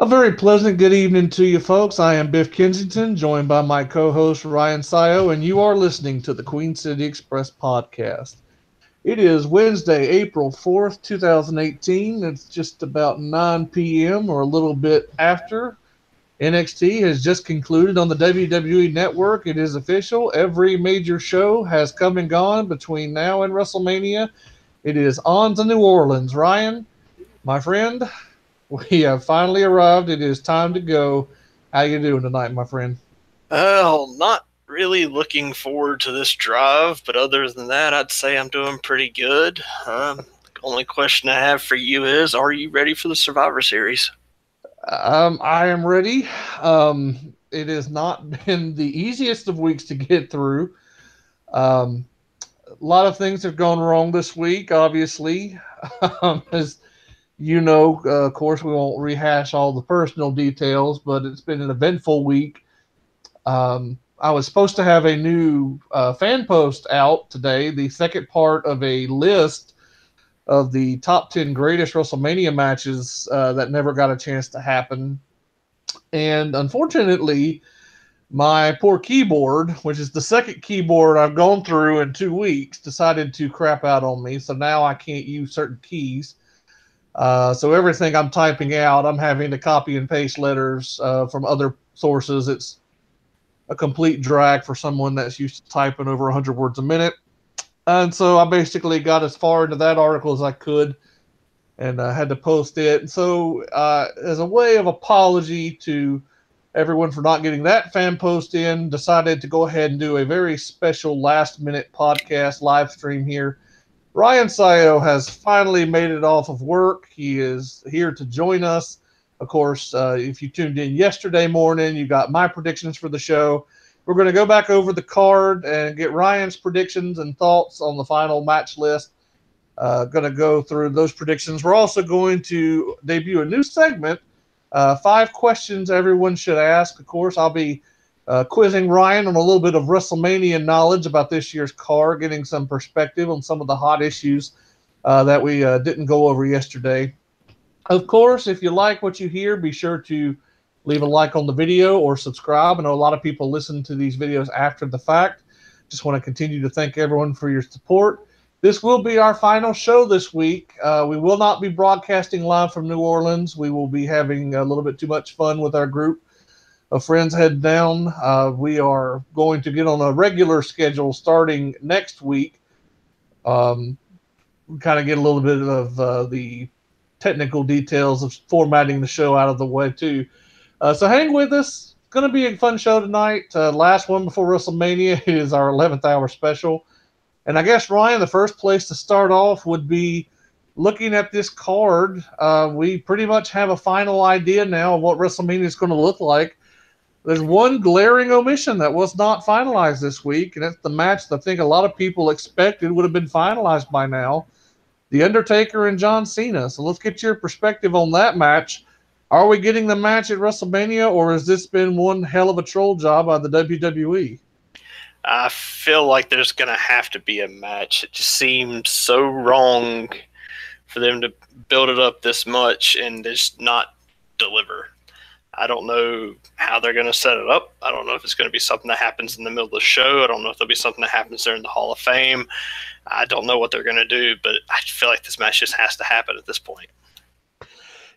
A very pleasant good evening to you folks. I am Biff Kensington, joined by my co-host Ryan Sayo, and you are listening to the Queen City Express podcast. It is Wednesday, April 4th, 2018. It's just about 9 p.m. or a little bit after. NXT has just concluded on the WWE Network. It is official. Every major show has come and gone between now and WrestleMania. It is on to New Orleans. Ryan, my friend, we have finally arrived. It is time to go. How you doing tonight, my friend? Not really looking forward to this drive, but other than that, I'd say I'm doing pretty good. The only question I have for you is, are you ready for the Survivor Series? I am ready. It has not been the easiest of weeks to get through. Um, a lot of things have gone wrong this week, obviously. As you know, of course, we won't rehash all the personal details, but it's been an eventful week. I was supposed to have a new fan post out today, the second part of a list of the top 10 greatest WrestleMania matches that never got a chance to happen. And unfortunately, my poor keyboard, which is the second keyboard I've gone through in 2 weeks, decided to crap out on me. So now I can't use certain keys. So everything I'm typing out, I'm having to copy and paste letters from other sources. It's a complete drag for someone that's used to typing over 100 words a minute. And so I basically got as far into that article as I could and had to post it. And so, as a way of apology to everyone for not getting that fan post in, decided to go ahead and do a very special last minute podcast live stream here. Ryan Sayo has finally made it off of work. He is here to join us. Of course, if you tuned in yesterday morning, you got my predictions for the show. We're going to go back over the card and get Ryan's predictions and thoughts on the final match list. Going to go through those predictions. We're also going to debut a new segment, 5 questions everyone should ask. Of course, I'll be quizzing Ryan on a little bit of WrestleMania knowledge about this year's card, getting some perspective on some of the hot issues that we didn't go over yesterday. Of course, if you like what you hear, be sure to leave a like on the video or subscribe. I know a lot of people listen to these videos after the fact. Just want to continue to thank everyone for your support. This will be our final show this week. We will not be broadcasting live from New Orleans. We will be having a little bit too much fun with our group of friends head down. We are going to get on a regular schedule starting next week. Kind of get a little bit of the technical details of formatting the show out of the way too. So hang with us. It's going to be a fun show tonight. Last one before WrestleMania. It is our 11th hour special. And I guess, Ryan, the first place to start off would be looking at this card. We pretty much have a final idea now of what WrestleMania is going to look like. There's one glaring omission that was not finalized this week, and that's the match that I think a lot of people expected would have been finalized by now. The Undertaker and John Cena. So let's get your perspective on that match. Are we getting the match at WrestleMania, or has this been one hell of a troll job by the WWE? I feel like there's going to have to be a match. It just seems so wrong for them to build it up this much and just not deliver. I don't know how they're going to set it up. I don't know if it's going to be something that happens in the middle of the show. I don't know if there'll be something that happens during the Hall of Fame. I don't know what they're going to do, but I feel like this match just has to happen at this point.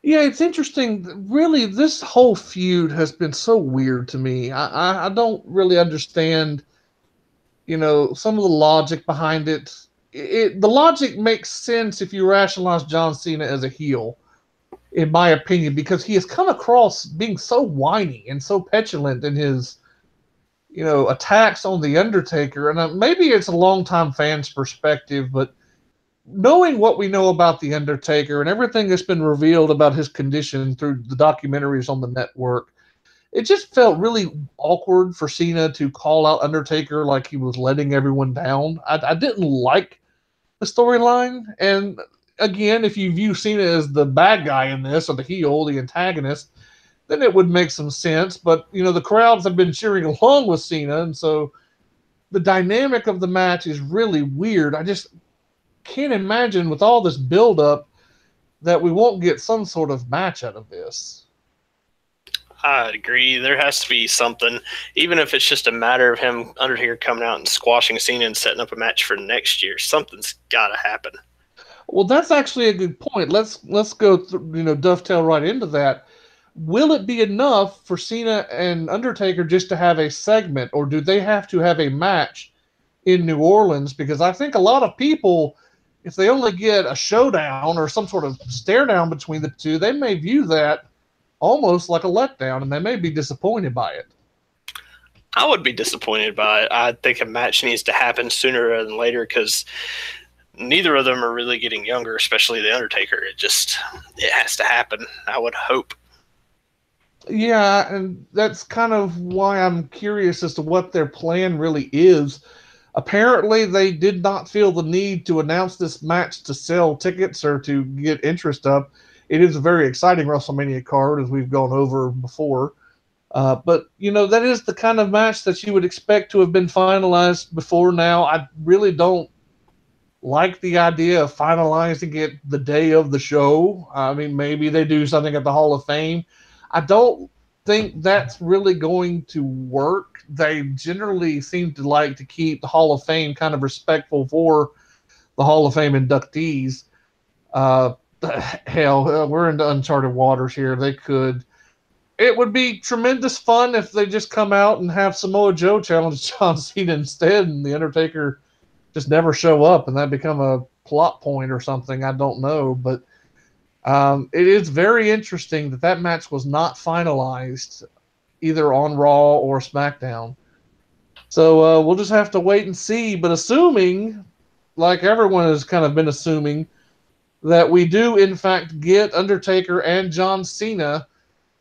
Yeah, it's interesting. Really, this whole feud has been so weird to me. I don't really understand, some of the logic behind it. The logic makes sense if you rationalize John Cena as a heel, in my opinion, because he has come across being so whiny and so petulant in his, attacks on The Undertaker. And maybe it's a longtime fan's perspective, but knowing what we know about The Undertaker and everything that's been revealed about his condition through the documentaries on the network, it just felt really awkward for Cena to call out Undertaker like he was letting everyone down. I didn't like the storyline. And again, if you view Cena as the bad guy in this, or the heel, the antagonist, then it would make some sense. But, the crowds have been cheering along with Cena, and so the dynamic of the match is really weird. I just can't imagine with all this buildup that we won't get some sort of match out of this. I agree. There has to be something, even if it's just a matter of him Undertaker coming out and squashing Cena and setting up a match for next year. Something's got to happen. Well, that's actually a good point. Let's go dovetail right into that. Will it be enough for Cena and Undertaker just to have a segment, or do they have to have a match in New Orleans? Because I think a lot of people, if they only get a showdown or some sort of stare down between the two, they may view that almost like a letdown, and they may be disappointed by it. I would be disappointed by it. I think a match needs to happen sooner rather than later because neither of them are really getting younger, especially the Undertaker. It has to happen. I would hope. Yeah, and that's kind of why I'm curious as to what their plan really is. Apparently, they did not feel the need to announce this match to sell tickets or to get interest up. It is a very exciting WrestleMania card, as we've gone over before. But, that is the kind of match that you would expect to have been finalized before now. I really don't like the idea of finalizing it the day of the show. I mean, maybe they do something at the Hall of Fame. I don't think that's really going to work. They generally seem to like to keep the Hall of Fame kind of respectful for the Hall of Fame inductees. Uh, hell, we're into uncharted waters here. They could. It would be tremendous fun if they just come out and have Samoa Joe challenge John Cena instead, and the Undertaker just never show up, and that become a plot point or something. I don't know, but it is very interesting that match was not finalized either on Raw or SmackDown. So we'll just have to wait and see. But assuming, like everyone has kind of been assuming, that we do in fact get Undertaker and John Cena,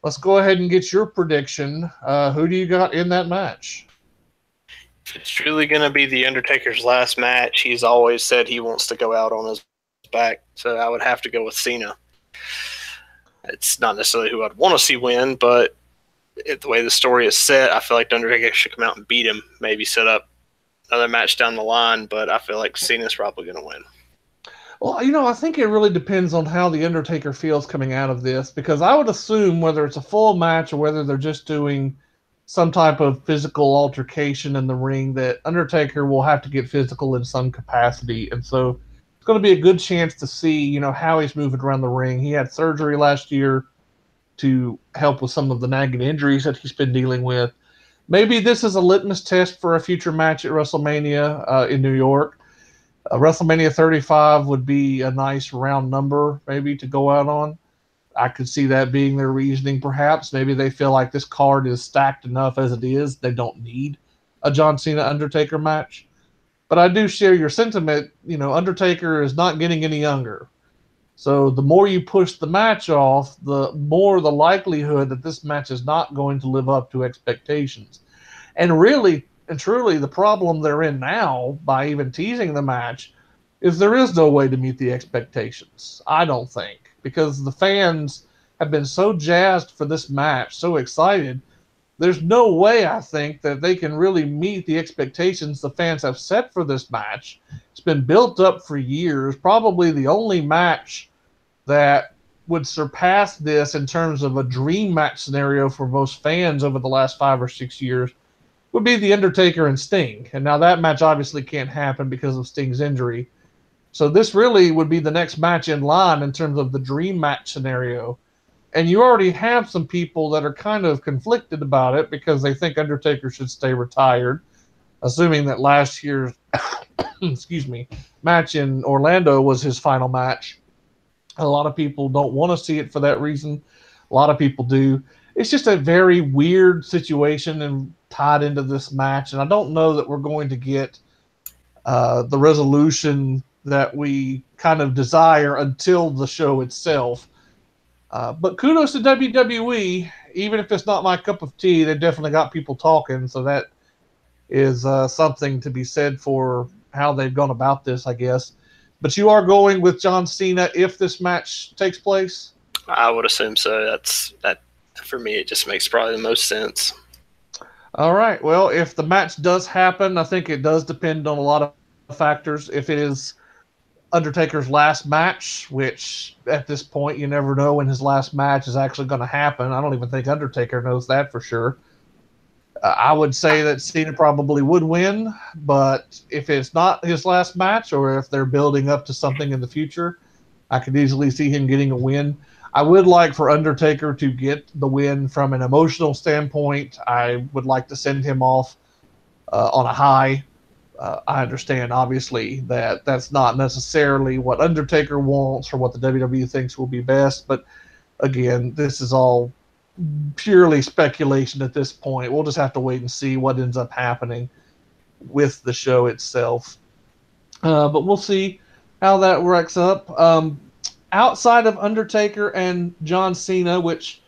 let's go ahead and get your prediction. Who do you got in that match? If it's truly going to be the Undertaker's last match, he's always said he wants to go out on his back, so I would have to go with Cena. It's not necessarily who I'd want to see win, but the way the story is set, I feel like the Undertaker should come out and beat him, maybe set up another match down the line, but I feel like Cena's probably going to win. Well, I think it really depends on how the Undertaker feels coming out of this, because I would assume whether it's a full match or whether they're just doing some type of physical altercation in the ring, that Undertaker will have to get physical in some capacity. And so it's going to be a good chance to see, how he's moving around the ring. He had surgery last year to help with some of the nagging injuries that he's been dealing with. Maybe this is a litmus test for a future match at WrestleMania in New York. WrestleMania 35 would be a nice round number maybe to go out on. I could see that being their reasoning, perhaps. Maybe they feel like this card is stacked enough as it is. They don't need a John Cena Undertaker match. But I do share your sentiment. Undertaker is not getting any younger. So the more you push the match off, the more the likelihood that this match is not going to live up to expectations. And really and truly, the problem they're in now by even teasing the match is there is no way to meet the expectations, I don't think, because the fans have been so jazzed for this match, so excited. There's no way, I think, that they can really meet the expectations the fans have set for this match. It's been built up for years, probably the only match that would surpass this in terms of a dream match scenario for most fans over the last 5 or 6 years would be the Undertaker and Sting. And now that match obviously can't happen because of Sting's injury. So this really would be the next match in line in terms of the dream match scenario. And you already have some people that are kind of conflicted about it because they think Undertaker should stay retired, assuming that last year's match in Orlando was his final match. A lot of people don't want to see it for that reason. A lot of people do. It's just a very weird situation and tied into this match, and I don't know that we're going to get the resolution that we kind of desire until the show itself. But kudos to WWE. Even if it's not my cup of tea, they've definitely got people talking, so that is something to be said for how they've gone about this, I guess. But you are going with John Cena if this match takes place? I would assume so. That for me, it just makes probably the most sense. All right. Well, if the match does happen, I think it does depend on a lot of factors. If it is Undertaker's last match, which at this point you never know when his last match is actually going to happen. I don't even think Undertaker knows that for sure. I would say that Cena probably would win, but if it's not his last match or if they're building up to something in the future, I could easily see him getting a win. I would like for Undertaker to get the win from an emotional standpoint. I would like to send him off on a high. I understand, obviously, that that's not necessarily what Undertaker wants or what the WWE thinks will be best, but again, this is all purely speculation at this point. We'll just have to wait and see what ends up happening with the show itself. But we'll see how that works up. Outside of Undertaker and John Cena, which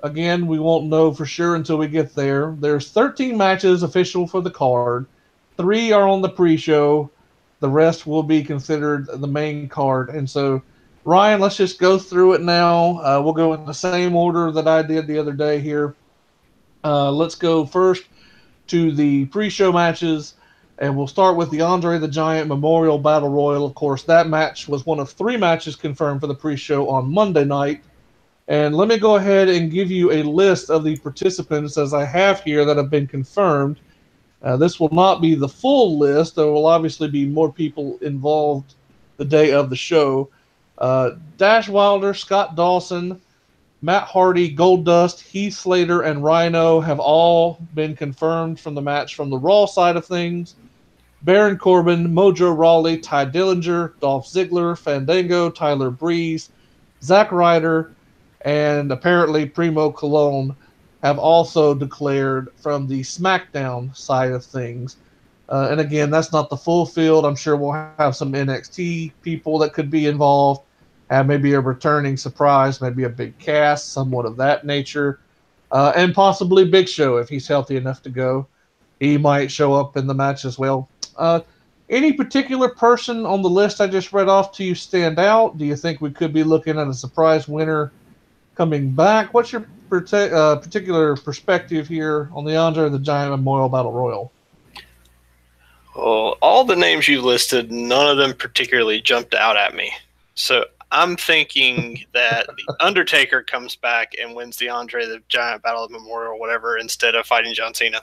again we won't know for sure until we get there, there's 13 matches official for the card. 3 are on the pre-show. The rest will be considered the main card. And so, Ryan, let's just go through it now. We'll go in the same order that I did the other day here. Let's go first to the pre-show matches, and we'll start with the Andre the Giant Memorial Battle Royal. Of course, that match was one of 3 matches confirmed for the pre-show on Monday night. And let me go ahead and give you a list of the participants as I have here that have been confirmed. This will not be the full list. There will obviously be more people involved the day of the show. Dash Wilder, Scott Dawson, Matt Hardy, Goldust, Heath Slater, and Rhino have all been confirmed from the match from the Raw side of things. Baron Corbin, Mojo Rawley, Ty Dillinger, Dolph Ziggler, Fandango, Tyler Breeze, Zack Ryder, and apparently Primo Cologne have also declared from the SmackDown side of things. And again, that's not the full field. I'm sure we'll have some NXT people that could be involved, have maybe a returning surprise, maybe a big cast, somewhat of that nature, and possibly Big Show if he's healthy enough to go. He might show up in the match as well. Any particular person on the list I just read off to you stand out? Do you think we could be looking at a surprise winner coming back? What's your particular perspective here on the Andre the Giant Memorial Battle Royal? Well, all the names you listed, none of them particularly jumped out at me. So I'm thinking that the Undertaker comes back and wins the Andre the Giant Battle of Memorial or whatever instead of fighting John Cena.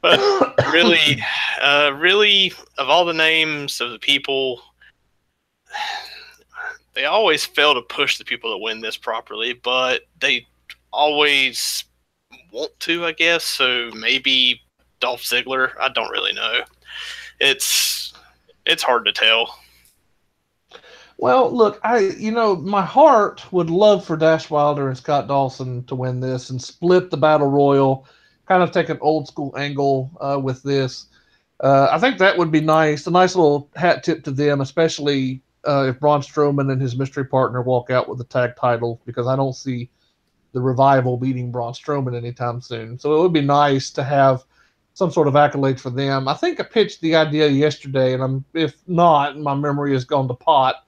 But really, of all the names of the people, they always fail to push the people that win this properly, but they always want to, I guess. So maybe Dolph Ziggler. I don't really know. It's hard to tell. Well, look, my heart would love for Dash Wilder and Scott Dawson to win this and split the Battle Royal, kind of take an old school angle with this. I think that would be nice. A nice little hat tip to them, especially if Braun Strowman and his mystery partner walk out with the tag title, because I don't see the Revival beating Braun Strowman anytime soon. So it would be nice to have some sort of accolade for them. I think I pitched the idea yesterday, and if not, my memory has gone to pot.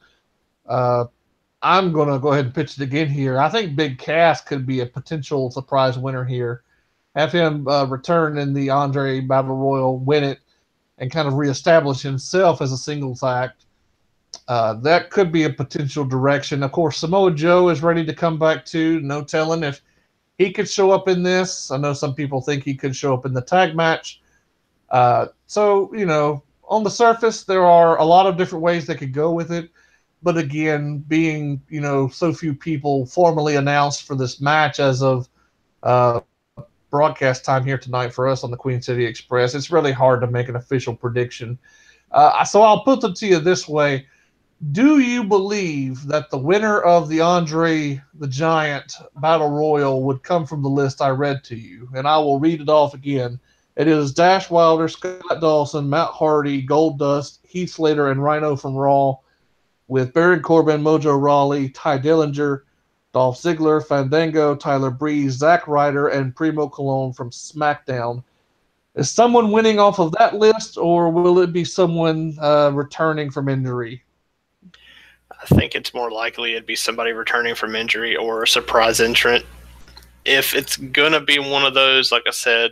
I'm going to go ahead and pitch it again here. I think Big Cass could be a potential surprise winner here. Have him return in the Andre Battle Royal, win it, and kind of reestablish himself as a singles act. That could be a potential direction. Of course, Samoa Joe is ready to come back too. No telling if he could show up in this. I know some people think he could show up in the tag match. So, on the surface, there are a lot of different ways they could go with it. But again, being, so few people formally announced for this match as of broadcast time here tonight for us on the Queen City Express, it's really hard to make an official prediction. So I'll put it to you this way. Do you believe that the winner of the Andre the Giant Battle Royal would come from the list I read to you? And I will read it off again. It is Dash Wilder, Scott Dawson, Matt Hardy, Goldust, Heath Slater, and Rhino from Raw, with Baron Corbin, Mojo Rawley, Ty Dillinger, Dolph Ziggler, Fandango, Tyler Breeze, Zack Ryder, and Primo Cologne from SmackDown. Is someone winning off of that list, or will it be someone returning from injury? I think it's more likely it'd be somebody returning from injury or a surprise entrant. If it's going to be one of those, like I said,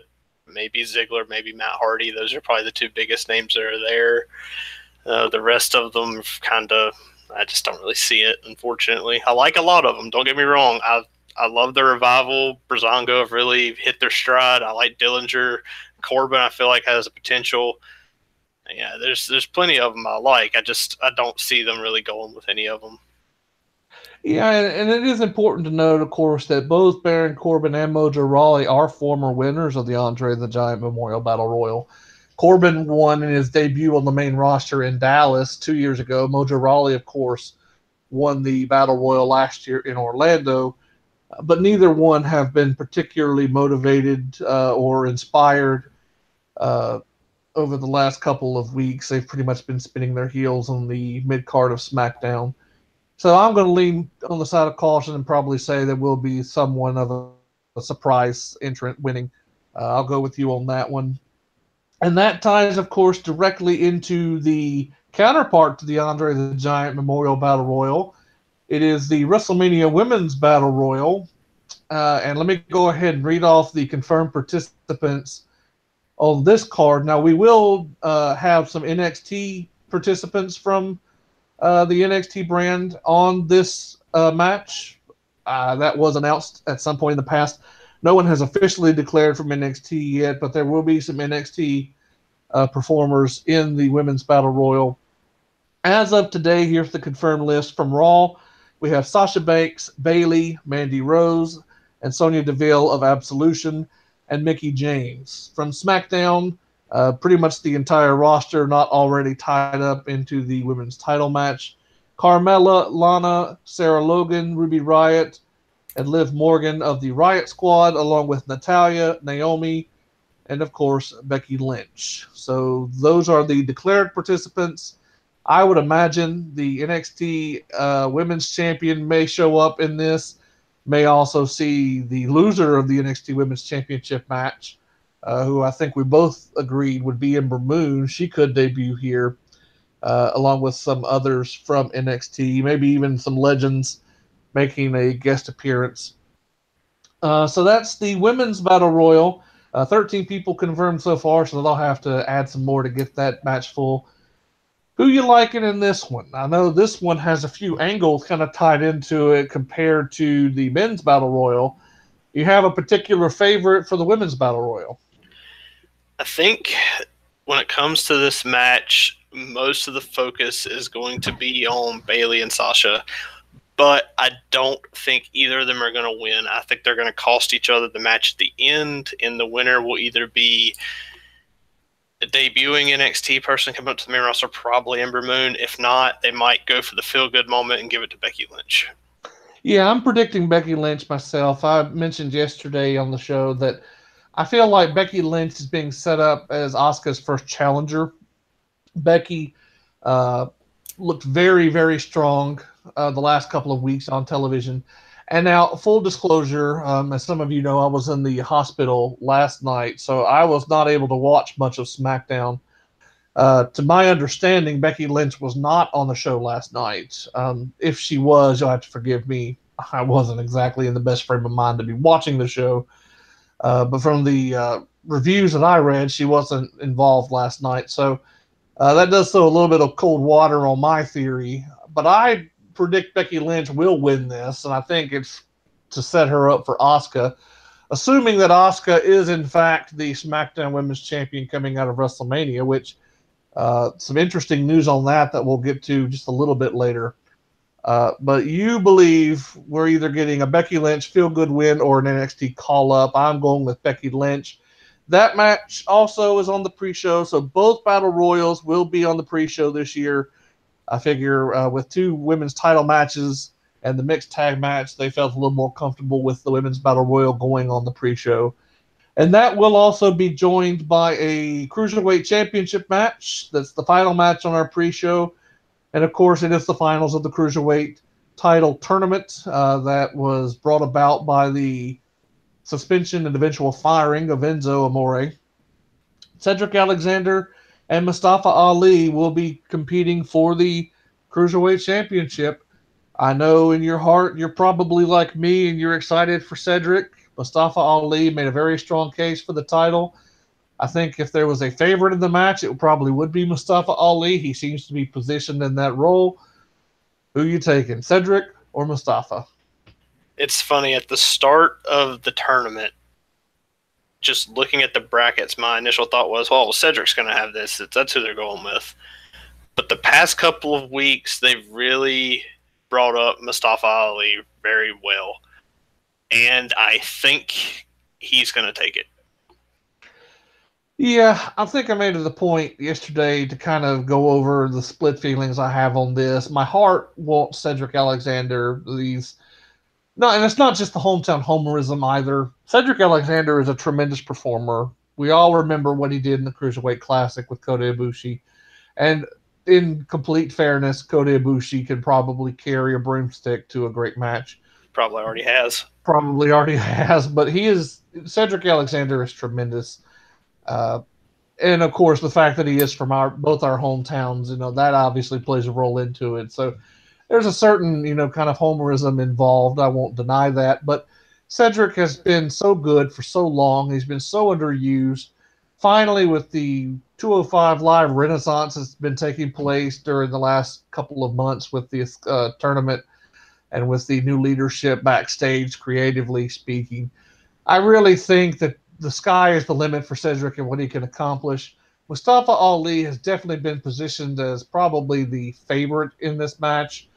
maybe Ziggler, maybe Matt Hardy. Those are probably the two biggest names that are there. The rest of them I just don't really see it, unfortunately. I like a lot of them. Don't get me wrong. I love the Revival. Breezango have really hit their stride. I like Dillinger. Corbin, I feel like, has a potential. Yeah, there's plenty of them I like. I don't see them really going with any of them. Yeah, and it is important to note, of course, that both Baron Corbin and Mojo Rawley are former winners of the Andre the Giant Memorial Battle Royal. Corbin won in his debut on the main roster in Dallas 2 years ago. Mojo Rawley, of course, won the Battle Royal last year in Orlando. But neither one have been particularly motivated or inspired over the last couple of weeks. They've pretty much been spinning their heels on the mid card of SmackDown. So I'm going to lean on the side of caution and probably say there will be someone of a surprise entrant winning. I'll go with you on that one. And that ties, of course, directly into the counterpart to the Andre the Giant Memorial Battle Royal. It is the WrestleMania Women's Battle Royal. And let me go ahead and read off the confirmed participants on this card. Now, we will have some NXT participants from the NXT brand on this match. That was announced at some point in the past. No one has officially declared from NXT yet, but there will be some NXT performers in the Women's Battle Royal. As of today, here's the confirmed list from Raw. We have Sasha Banks, Bayley, Mandy Rose, and Sonya Deville of Absolution, and Mickie James. From SmackDown, pretty much the entire roster not already tied up into the women's title match. Carmella, Lana, Sarah Logan, Ruby Riott, and Liv Morgan of the Riott Squad, along with Natalya, Naomi, and of course Becky Lynch. So those are the declared participants. I would imagine the NXT Women's Champion may show up in this, may also see the loser of the NXT Women's Championship match, who I think we both agreed would be Ember Moon. She could debut here, along with some others from NXT, maybe even some legends making a guest appearance. So that's the Women's Battle Royal. 13 people confirmed so far, so they'll have to add some more to get that match full. Who you liking in this one? I know this one has a few angles kind of tied into it compared to the Men's Battle Royal. You have a particular favorite for the Women's Battle Royal? I think when it comes to this match, most of the focus is going to be on Bayley and Sasha. But I don't think either of them are going to win. I think they're going to cost each other the match at the end, and the winner will either be a debuting NXT person coming up to the main roster, probably Ember Moon. If not, they might go for the feel-good moment and give it to Becky Lynch. Yeah, I'm predicting Becky Lynch myself. I mentioned yesterday on the show that I feel like Becky Lynch is being set up as Asuka's first challenger. Becky looked very, very strong the last couple of weeks on television. And now, full disclosure, as some of you know, I was in the hospital last night, so I was not able to watch much of SmackDown. To my understanding, Becky Lynch was not on the show last night. If she was, you'll have to forgive me. I wasn't exactly in the best frame of mind to be watching the show. But from the reviews that I read, she wasn't involved last night. So that does throw a little bit of cold water on my theory. But I predict Becky Lynch will win this, and I think it's to set her up for Asuka, assuming that Asuka is in fact the SmackDown Women's Champion coming out of WrestleMania, which some interesting news on that we'll get to just a little bit later. But you believe we're either getting a Becky Lynch feel-good win or an NXT call-up. I'm going with Becky Lynch. That match also is on the pre-show, so both Battle Royals will be on the pre-show this year. I figure with two women's title matches and the mixed tag match, they felt a little more comfortable with the Women's Battle Royal going on the pre-show. And that will also be joined by a Cruiserweight Championship match. That's the final match on our pre-show. And, of course, it is the finals of the Cruiserweight title tournament that was brought about by the suspension and eventual firing of Enzo Amore. Cedric Alexander and Mustafa Ali will be competing for the Cruiserweight Championship. I know in your heart you're probably like me and you're excited for Cedric. Mustafa Ali made a very strong case for the title. I think if there was a favorite in the match, it probably would be Mustafa Ali. He seems to be positioned in that role. Who you taking, Cedric or Mustafa? It's funny, at the start of the tournament, just looking at the brackets, my initial thought was, well, Cedric's going to have this. That's who they're going with. But the past couple of weeks, they've really brought up Mustafa Ali very well. And I think he's going to take it. Yeah, I think I made it a point yesterday to kind of go over the split feelings I have on this. My heart wants Cedric Alexander. And it's not just the hometown homerism either. Cedric Alexander is a tremendous performer. We all remember what he did in the Cruiserweight Classic with Kota Ibushi. And in complete fairness, Kota Ibushi can probably carry a broomstick to a great match. Probably already has. But Cedric Alexander is tremendous. And of course, the fact that he is from both our hometowns, that obviously plays a role into it. So there's a certain, kind of homerism involved. I won't deny that. But Cedric has been so good for so long. He's been so underused. Finally, with the 205 Live renaissance that's been taking place during the last couple of months with this tournament and with the new leadership backstage, creatively speaking, I really think that the sky is the limit for Cedric and what he can accomplish. Mustafa Ali has definitely been positioned as probably the favorite in this match.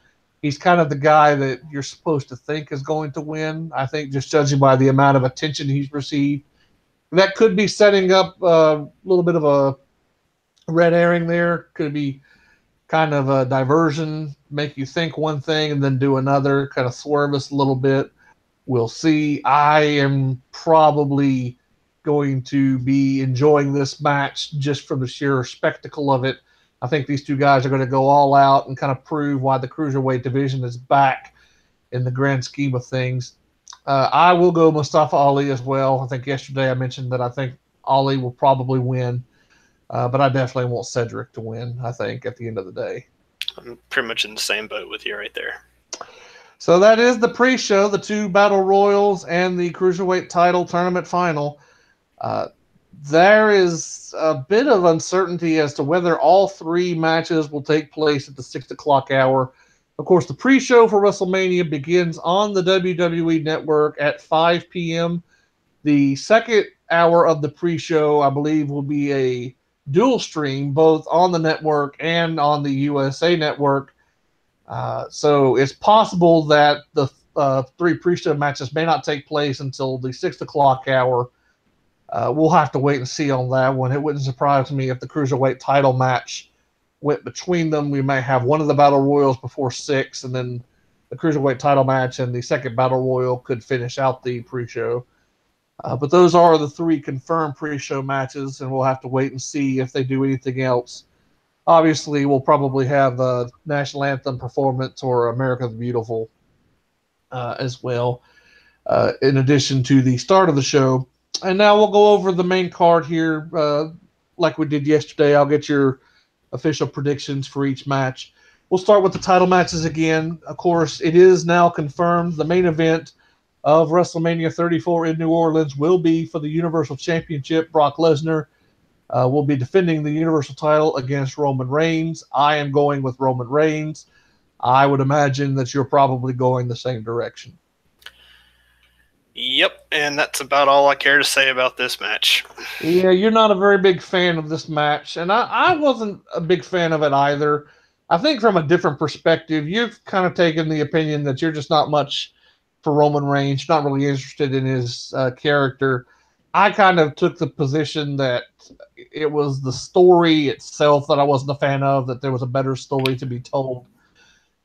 He's kind of the guy that you're supposed to think is going to win. I think just judging by the amount of attention he's received. That could be setting up a little bit of a red herring there. Could be kind of a diversion, make you think one thing and then do another, kind of swerve us a little bit. We'll see. I am probably going to be enjoying this match just for the sheer spectacle of it. I think these two guys are going to go all out and kind of prove why the Cruiserweight division is back in the grand scheme of things. I will go Mustafa Ali as well. I think yesterday I mentioned that I think Ali will probably win, but I definitely want Cedric to win, I think, at the end of the day. I'm pretty much in the same boat with you right there. So that is the pre-show, the two Battle Royals and the Cruiserweight title tournament final. There is a bit of uncertainty as to whether all three matches will take place at the 6 o'clock hour. Of course, the pre-show for WrestleMania begins on the WWE Network at 5 p.m. The second hour of the pre-show, I believe, will be a dual stream, both on the network and on the USA Network. So it's possible that the three pre-show matches may not take place until the 6 o'clock hour. We'll have to wait and see on that one. It wouldn't surprise me if the Cruiserweight title match went between them. We may have one of the Battle Royals before 6, and then the Cruiserweight title match and the second Battle Royal could finish out the pre-show. But those are the three confirmed pre-show matches, and we'll have to wait and see if they do anything else. Obviously, we'll probably have a national anthem performance or America the Beautiful as well, in addition to the start of the show. And now we'll go over the main card here like we did yesterday. I'll get your official predictions for each match. We'll start with the title matches again. Of course, it is now confirmed the main event of WrestleMania 34 in New Orleans will be for the Universal Championship. Brock Lesnar will be defending the Universal title against Roman Reigns. I am going with Roman Reigns. I would imagine that you're probably going the same direction. Yep, and that's about all I care to say about this match. Yeah, you're not a very big fan of this match, and I wasn't a big fan of it either. I think from a different perspective, you've kind of taken the opinion that you're just not much for Roman Reigns, not really interested in his character. I kind of took the position that it was the story itself that I wasn't a fan of, that there was a better story to be told.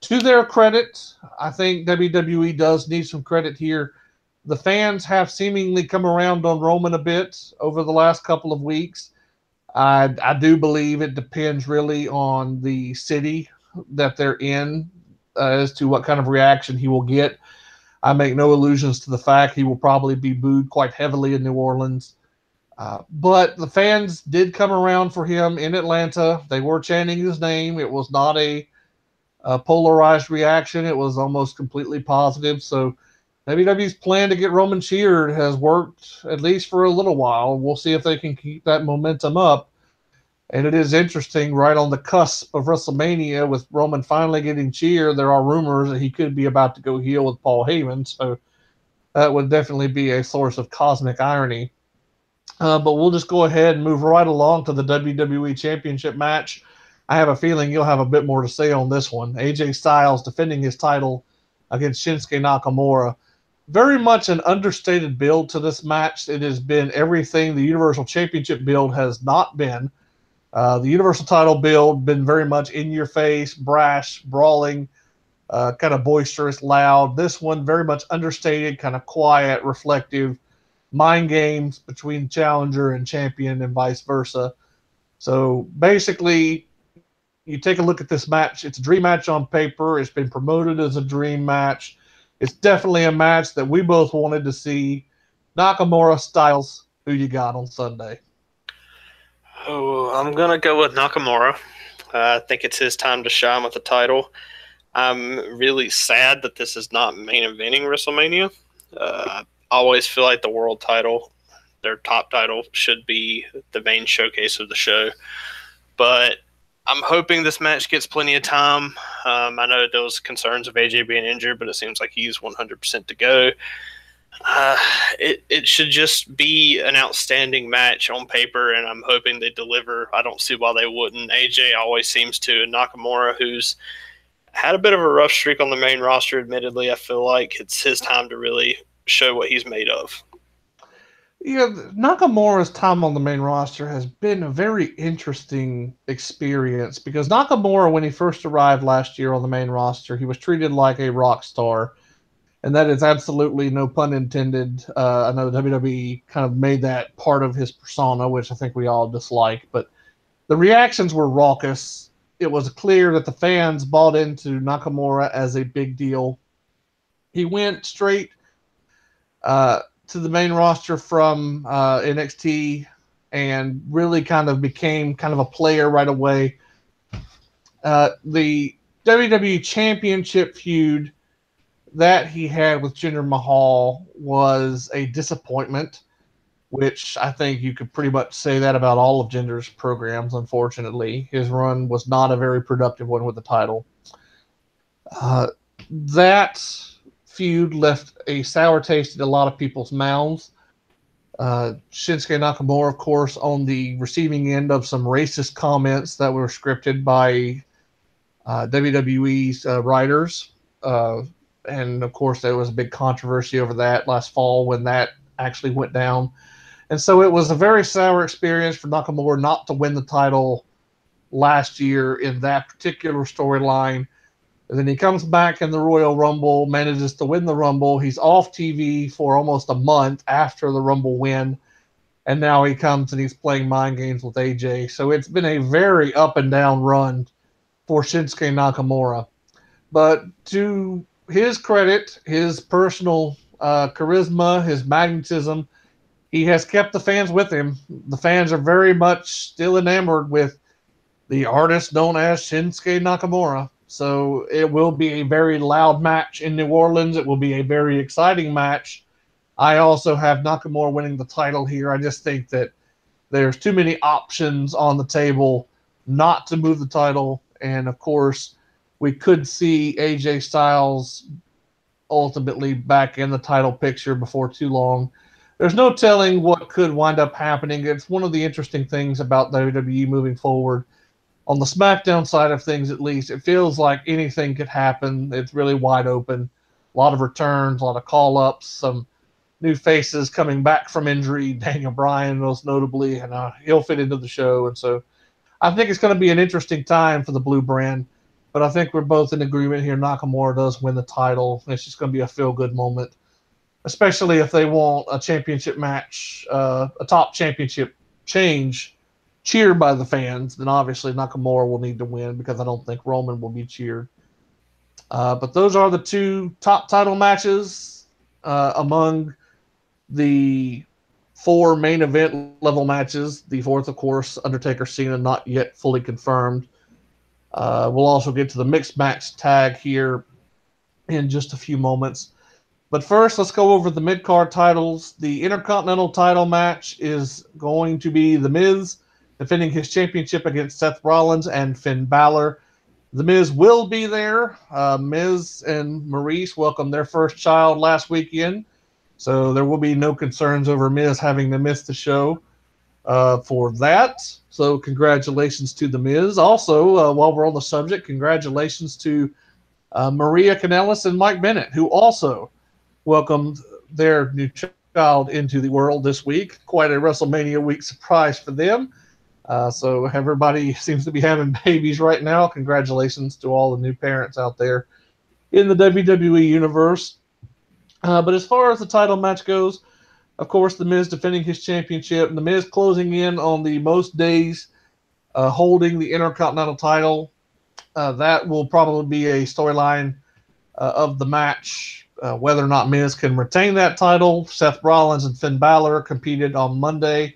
To their credit, I think WWE does need some credit here. The fans have seemingly come around on Roman a bit over the last couple of weeks. I do believe it depends really on the city that they're in as to what kind of reaction he will get. I make no illusions to the fact he will probably be booed quite heavily in New Orleans. But the fans did come around for him in Atlanta. They were chanting his name. It was not a polarized reaction. It was almost completely positive. So WWE's plan to get Roman cheered has worked at least for a little while. We'll see if they can keep that momentum up. And it is interesting, right on the cusp of WrestleMania, with Roman finally getting cheered, there are rumors that he could be about to go heel with Paul Heyman. So that would definitely be a source of cosmic irony. But we'll just go ahead and move right along to the WWE Championship match. I have a feeling you'll have a bit more to say on this one. AJ Styles defending his title against Shinsuke Nakamura. Very much an understated build to this match. It has been everything the Universal Championship build has not been. The Universal title build been very much in your face, brash, brawling, kind of boisterous, loud. This one very much understated, kind of quiet, reflective, mind games between challenger and champion and vice versa. So basically, you take a look at this match. It's a dream match on paper. It's been promoted as a dream match. It's definitely a match that we both wanted to see. Nakamura, Styles, who you got on Sunday? Oh, I'm going to go with Nakamura. I think it's his time to shine with the title. I'm really sad that this is not main eventing WrestleMania. I always feel like the world title, their top title, should be the main showcase of the show. But I'm hoping this match gets plenty of time. I know there was concerns of AJ being injured, but it seems like he's 100% to go. It should just be an outstanding match on paper, and I'm hoping they deliver. I don't see why they wouldn't. AJ always seems to, and Nakamura, who's had a bit of a rough streak on the main roster, admittedly, I feel like it's his time to really show what he's made of. Yeah, Nakamura's time on the main roster has been a very interesting experience because Nakamura, when he first arrived last year on the main roster, he was treated like a rock star. And that is absolutely no pun intended. I know WWE kind of made that part of his persona, which I think we all dislike. But the reactions were raucous. It was clear that the fans bought into Nakamura as a big deal. He went straight to the main roster from NXT and really kind of became kind of a player right away. The WWE Championship feud that he had with Jinder Mahal was a disappointment, which I think you could pretty much say that about all of Jinder's programs, unfortunately. His run was not a very productive one with the title. That feud left a sour taste in a lot of people's mouths. Shinsuke Nakamura, of course, on the receiving end of some racist comments that were scripted by WWE's writers. And, of course, there was a big controversy over that last fall when that actually went down. And so it was a very sour experience for Nakamura not to win the title last year in that particular storyline. And then he comes back in the Royal Rumble, manages to win the Rumble. He's off TV for almost a month after the Rumble win. And now he comes and he's playing mind games with AJ. So it's been a very up and down run for Shinsuke Nakamura. But to his credit, his personal charisma, his magnetism, he has kept the fans with him. The fans are very much still enamored with the artist known as Shinsuke Nakamura. So it will be a very loud match in New Orleans. It will be a very exciting match. I also have Nakamura winning the title here. I just think that there's too many options on the table not to move the title. And, of course, we could see AJ Styles ultimately back in the title picture before too long. There's no telling what could wind up happening. It's one of the interesting things about WWE moving forward. On the SmackDown side of things, at least, it feels like anything could happen. It's really wide open. A lot of returns, a lot of call-ups, some new faces coming back from injury. Daniel Bryan, most notably, and he'll fit into the show. And so I think it's going to be an interesting time for the Blue Brand. But I think we're both in agreement here. Nakamura does win the title. It's just going to be a feel-good moment, especially if they want a championship match, a top championship change cheered by the fans. Then obviously Nakamura will need to win because I don't think Roman will be cheered. But those are the two top title matches among the four main event level matches. The fourth, of course, Undertaker Cena, not yet fully confirmed. We'll also get to the mixed match tag here in just a few moments. But first, let's go over the mid-card titles. The Intercontinental title match is going to be The Miz defending his championship against Seth Rollins and Finn Balor. The Miz will be there. Miz and Maurice welcomed their first child last weekend, so there will be no concerns over Miz having to miss the show for that. So congratulations to The Miz. Also, while we're on the subject, congratulations to Maria Kanellis and Mike Bennett, who also welcomed their new child into the world this week. Quite a WrestleMania week surprise for them. So everybody seems to be having babies right now. Congratulations to all the new parents out there in the WWE universe. But as far as the title match goes, of course, The Miz defending his championship. The Miz closing in on the most days holding the Intercontinental title. That will probably be a storyline of the match. Whether or not Miz can retain that title. Seth Rollins and Finn Balor competed on Monday.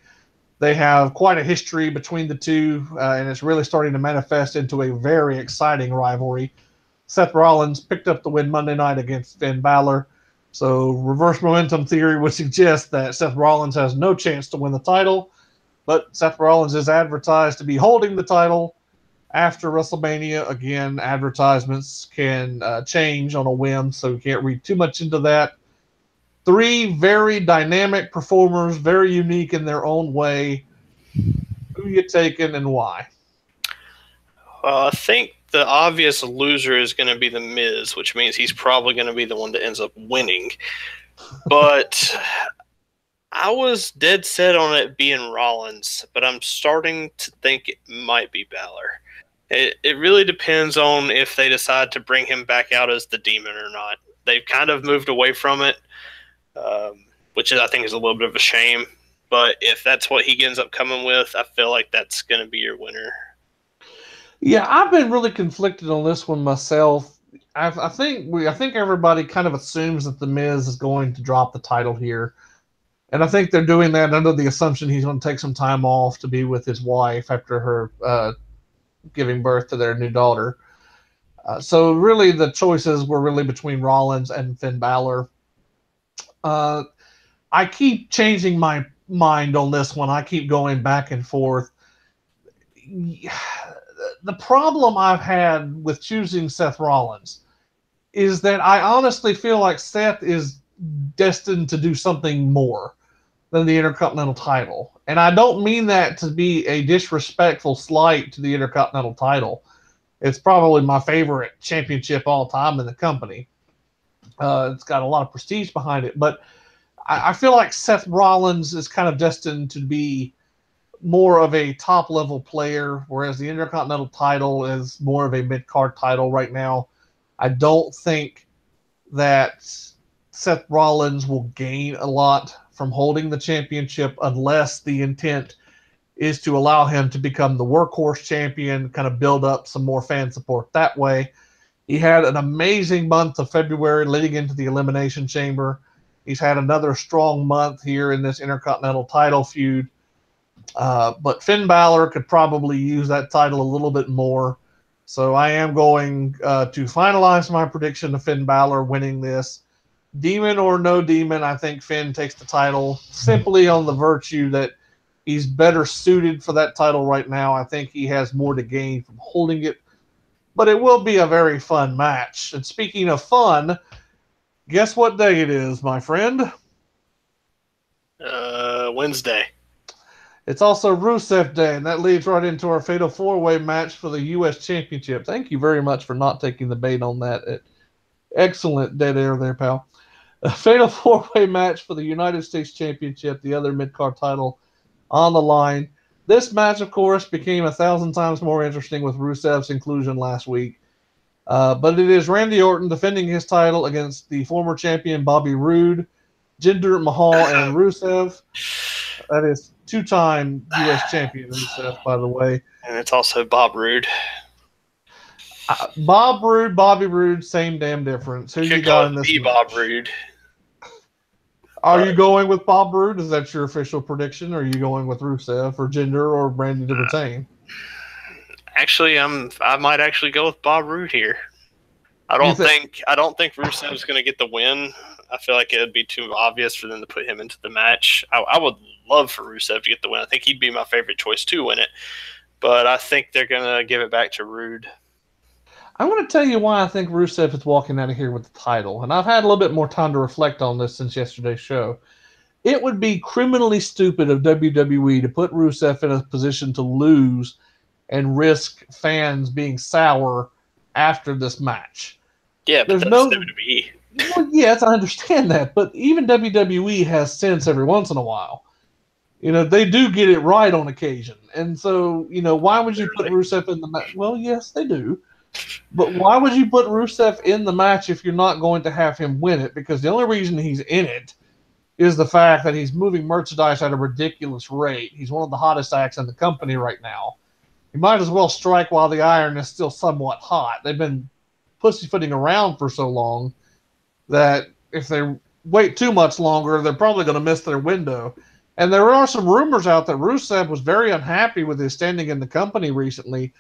They have quite a history between the two, and it's really starting to manifest into a very exciting rivalry. Seth Rollins picked up the win Monday night against Finn Balor. So reverse momentum theory would suggest that Seth Rollins has no chance to win the title, but Seth Rollins is advertised to be holding the title after WrestleMania. Again, advertisements can change on a whim, so you can't read too much into that. Three very dynamic performers, very unique in their own way. Who you taking and why? I think the obvious loser is going to be The Miz, which means he's probably going to be the one that ends up winning. But I was dead set on it being Rollins, but I'm starting to think it might be Balor. It really depends on if they decide to bring him back out as the Demon or not. They've kind of moved away from it, which I think is a little bit of a shame. But if that's what he ends up coming with, I feel like that's going to be your winner. Yeah, I've been really conflicted on this one myself. I think everybody kind of assumes that The Miz is going to drop the title here, and I think they're doing that under the assumption he's going to take some time off to be with his wife after her giving birth to their new daughter. So really, the choices were really between Rollins and Finn Balor. I keep changing my mind on this one. I keep going back and forth. The problem I've had with choosing Seth Rollins is that I honestly feel like Seth is destined to do something more than the Intercontinental title. And I don't mean that to be a disrespectful slight to the Intercontinental title. It's probably my favorite championship all time in the company. It's got a lot of prestige behind it. But I feel like Seth Rollins is kind of destined to be more of a top-level player, whereas the Intercontinental title is more of a mid-card title right now. I don't think that Seth Rollins will gain a lot from holding the championship unless the intent is to allow him to become the workhorse champion, kind of build up some more fan support that way. He had an amazing month of February leading into the Elimination Chamber. He's had another strong month here in this Intercontinental title feud. But Finn Balor could probably use that title a little bit more. So I am going to finalize my prediction of Finn Balor winning this. Demon or no demon, I think Finn takes the title simply on the virtue that he's better suited for that title right now. I think he has more to gain from holding it. But it will be a very fun match. And speaking of fun, guess what day it is, my friend? Wednesday. It's also Rusev Day, and that leads right into our Fatal 4-Way match for the U.S. Championship. Thank you very much for not taking the bait on that. Excellent dead air there, pal. A Fatal 4-Way match for the United States Championship, the other mid-card title on the line. This match, of course, became 1,000 times more interesting with Rusev's inclusion last week. But it is Randy Orton defending his title against the former champion Bobby Roode, Jinder Mahal, and Rusev. That is two-time U.S. champion Rusev, by the way. And it's also Bob Roode. Bobby Roode, same damn difference. Who you got in this match? Bob Roode. Are you going with Bob Roode? Is that your official prediction? Or are you going with Rusev or Jinder or Randy to retain? Actually, I might actually go with Bob Roode here. I don't think Rusev's going to get the win. I feel like it would be too obvious for them to put him into the match. I would love for Rusev to get the win. I think he'd be my favorite choice to win it. But I think they're going to give it back to Rude. I'm going to tell you why I think Rusev is walking out of here with the title. And I've had a little bit more time to reflect on this since yesterday's show. It would be criminally stupid of WWE to put Rusev in a position to lose and risk fans being sour after this match. Yeah, but There's that's no WWE. Well, yes, I understand that, but even WWE has sense every once in a while. They do get it right on occasion, and so why would you put Rusev in the match? Well, yes, they do, but why would you put Rusev in the match if you're not going to have him win it? Because the only reason he's in it is the fact that he's moving merchandise at a ridiculous rate. He's one of the hottest acts in the company right now. You might as well strike while the iron is still somewhat hot. They've been pussyfooting around for so long that if they wait too much longer, they're probably going to miss their window. And there are some rumors out that Rusev was very unhappy with his standing in the company recently.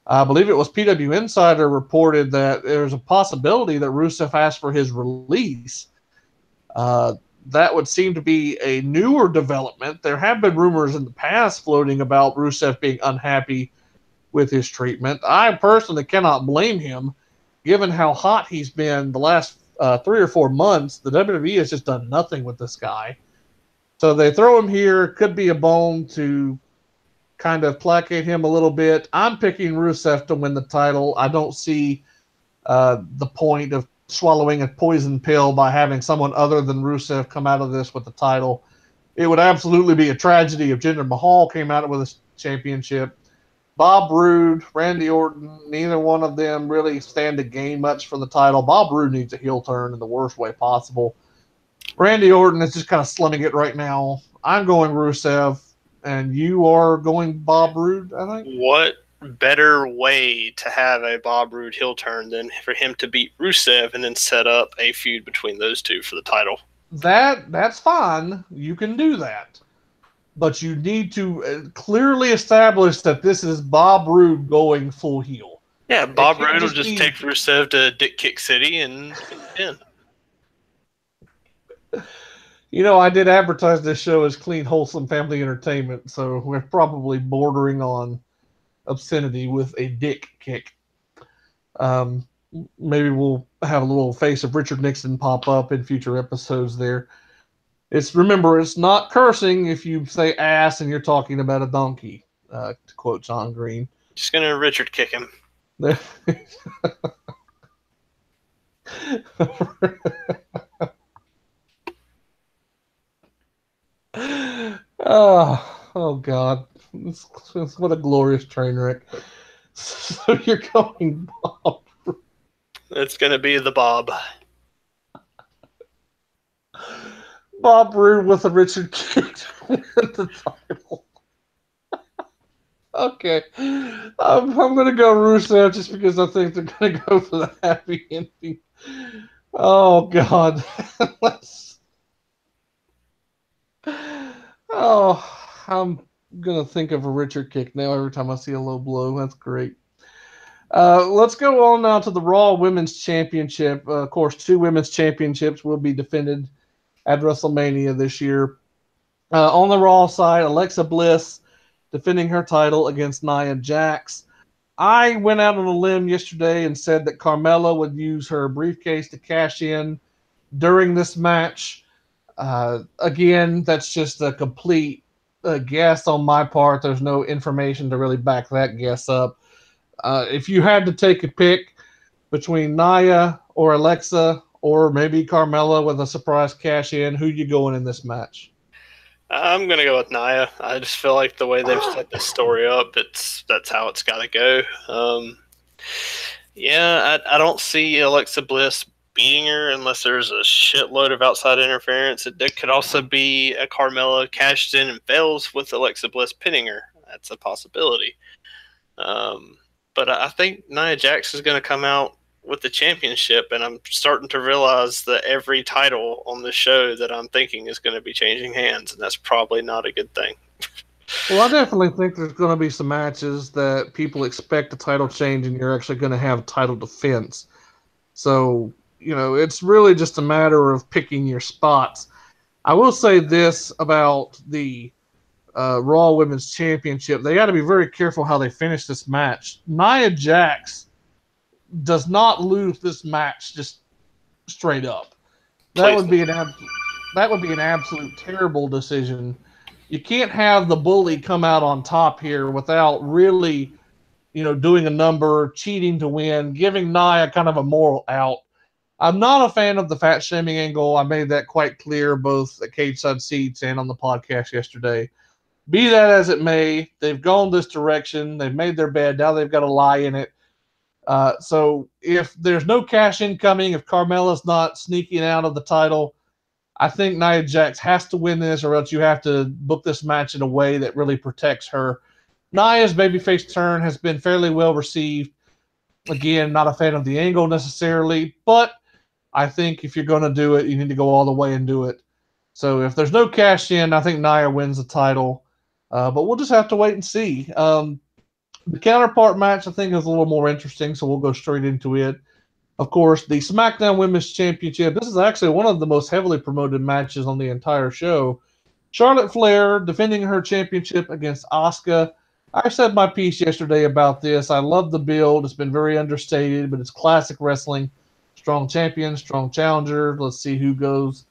I believe it was PW Insider reported that there's a possibility that Rusev asked for his release. That would seem to be a newer development. There have been rumors in the past floating about Rusev being unhappy with his treatment. I personally cannot blame him, given how hot he's been the last 3 or 4 months. The WWE has just done nothing with this guy. So they throw him here. Could be a bone to kind of placate him a little bit. I'm picking Rusev to win the title. I don't see the point of swallowing a poison pill by having someone other than Rusev come out of this with the title. It would absolutely be a tragedy if Jinder Mahal came out with a championship. Bob Roode, Randy Orton, neither one of them really stand to gain much for the title. Bob Roode needs a heel turn in the worst way possible. Randy Orton is just kind of slumming it right now. I'm going Rusev, and you are going Bob Roode, I think? What better way to have a Bob Roode heel turn than for him to beat Rusev and then set up a feud between those two for the title? That's fine. You can do that. But you need to clearly establish that this is Bob Roode going full heel. Yeah, Bob Roode will just take Rusev to Dick Kick City and win. I did advertise this show as clean, wholesome family entertainment, so we're probably bordering on obscenity with a dick kick. Maybe we'll have a little face of Richard Nixon pop up in future episodes there. Remember, it's not cursing if you say ass and you're talking about a donkey, to quote John Green. Just going to Richard kick him. Oh God. What a glorious train wreck. So you're going Bob. It's going to be the Bob. Bob Roode with a Richard kick to win the title. Okay. I'm going to go Rusev just because I think they're going to go for the happy ending. Oh, God. I'm going to think of a Richard kick now every time I see a low blow. That's great. Let's go on now to the Raw Women's Championship. Of course, 2 women's championships will be defended at WrestleMania this year. On the Raw side, Alexa Bliss defending her title against Nia Jax. I went out on a limb yesterday and said that Carmella would use her briefcase to cash in during this match. Again, that's just a complete guess on my part. There's no information to really back that guess up. If you had to take a pick between Nia or Alexa, or maybe Carmella with a surprise cash in, who you going in this match? I'm going to go with Nia. I just feel like the way they've set this story up, that's how it's got to go. I don't see Alexa Bliss beating her unless there's a shitload of outside interference. It could also be a Carmella cashed in and fails with Alexa Bliss pinning her. That's a possibility. But I think Nia Jax is going to come out with the championship, and I'm starting to realize that every title on the show that I'm thinking is going to be changing hands, and that's probably not a good thing. Well, I definitely think there's going to be some matches that people expect a title change, and you're actually going to have title defense. So it's really just a matter of picking your spots. I will say this about the Raw Women's Championship. They got to be very careful how they finish this match. Nia Jax does not lose this match just straight up. That Please. would be an absolute terrible decision. You can't have the bully come out on top here without really, doing a number, cheating to win, giving Nia kind of a moral out. I'm not a fan of the fat shaming angle. I made that quite clear both at Cage Side Seats and on the podcast yesterday. Be that as it may, they've gone this direction. They've made their bed. Now they've got a lie in it. So if there's no cash incoming, if Carmella's not sneaking out of the title, I think Nia Jax has to win this, or else you have to book this match in a way that really protects her. Nia's babyface turn has been fairly well received. Again, not a fan of the angle necessarily, but I think if you're going to do it, you need to go all the way and do it. So if there's no cash in, I think Nia wins the title. But we'll just have to wait and see. The counterpart match, I think, is a little more interesting, so we'll go straight into it. Of course, the SmackDown Women's Championship. This is actually one of the most heavily promoted matches on the entire show. Charlotte Flair defending her championship against Asuka. I said my piece yesterday about this. I love the build. It's been very understated, but it's classic wrestling. Strong champion, strong challenger. Let's see who goes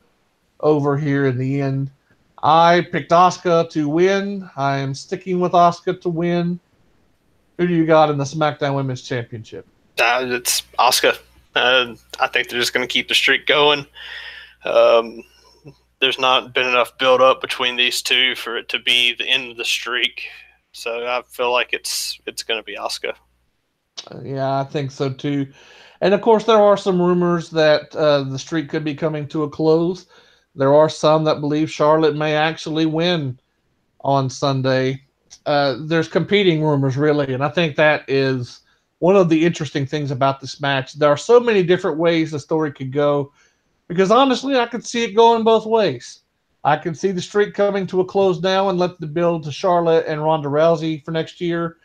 over here in the end. I picked Asuka to win. I am sticking with Asuka to win. Who do you got in the SmackDown Women's Championship? It's Asuka. I think they're just going to keep the streak going. There's not been enough build up between these two for it to be the end of the streak. So I feel like it's going to be Asuka. Yeah, I think so too. And of course, there are some rumors that the streak could be coming to a close. There are some that believe Charlotte may actually win on Sunday. There's competing rumors, really, and I think that is one of the interesting things about this match. There are so many different ways the story could go, because honestly, I could see it going both ways. I can see the streak coming to a close now and let the build to Charlotte and Ronda Rousey for next year.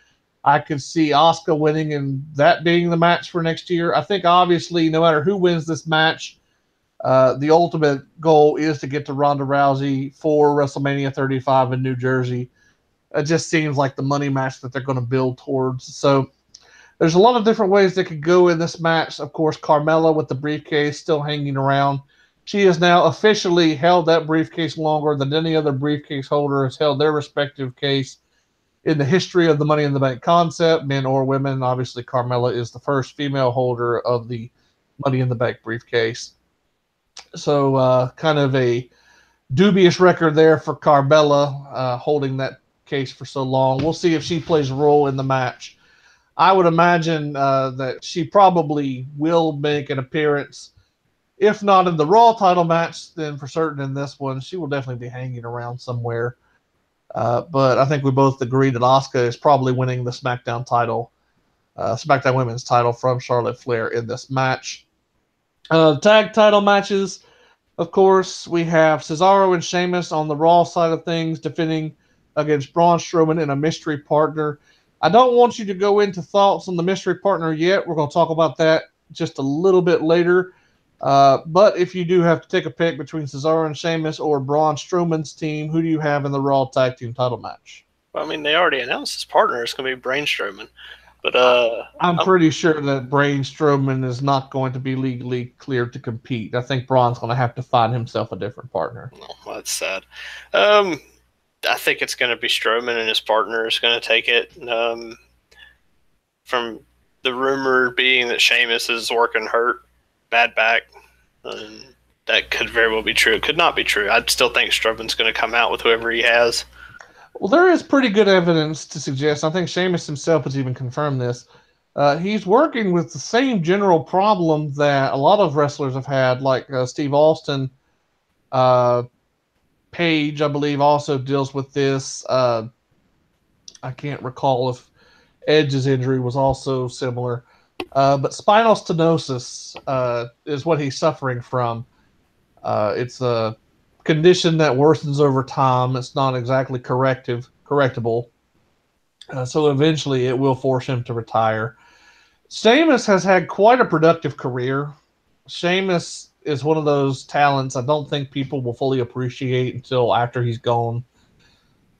I could see Asuka winning and that being the match for next year. I think, obviously, no matter who wins this match, the ultimate goal is to get to Ronda Rousey for WrestleMania 35 in New Jersey. It just seems like the money match that they're going to build towards. So there's a lot of different ways that could go in this match. Of course, Carmella with the briefcase still hanging around. She has now officially held that briefcase longer than any other briefcase holder has held their respective case in the history of the Money in the Bank concept, men or women. Obviously, Carmella is the first female holder of the Money in the Bank briefcase. So kind of a dubious record there for Carmella holding that case for so long. We'll see if she plays a role in the match. I would imagine that she probably will make an appearance. If not in the Raw title match, then for certain in this one, she will definitely be hanging around somewhere. But I think we both agree that Asuka is probably winning the SmackDown title, SmackDown Women's title from Charlotte Flair in this match. Tag title matches, of course, we have Cesaro and Sheamus on the Raw side of things defending against Braun Strowman and a mystery partner. I don't want you to go into thoughts on the mystery partner yet. We're going to talk about that just a little bit later. But if you do have to take a pick between Cesaro and Sheamus or Braun Strowman's team, who do you have in the Raw Tag Team title match? Well, I mean, they already announced his partner is going to be Braun Strowman. But I'm pretty sure that Braun Strowman is not going to be legally cleared to compete. I think Braun's going to have to find himself a different partner. Oh, that's sad. I think it's going to be Strowman and his partner is going to take it. From the rumor being that Sheamus is working hurt, bad back, that could very well be true. It could not be true. I still think Strowman's going to come out with whoever he has. Well, there is pretty good evidence to suggest, I think Sheamus himself has even confirmed this, he's working with the same general problem that a lot of wrestlers have had, like Steve Austin. Paige, I believe, also deals with this. I can't recall if Edge's injury was also similar. But spinal stenosis is what he's suffering from. It's a condition that worsens over time. It's not exactly correctable. So eventually it will force him to retire. Sheamus has had quite a productive career. Sheamus is one of those talents I don't think people will fully appreciate until after he's gone.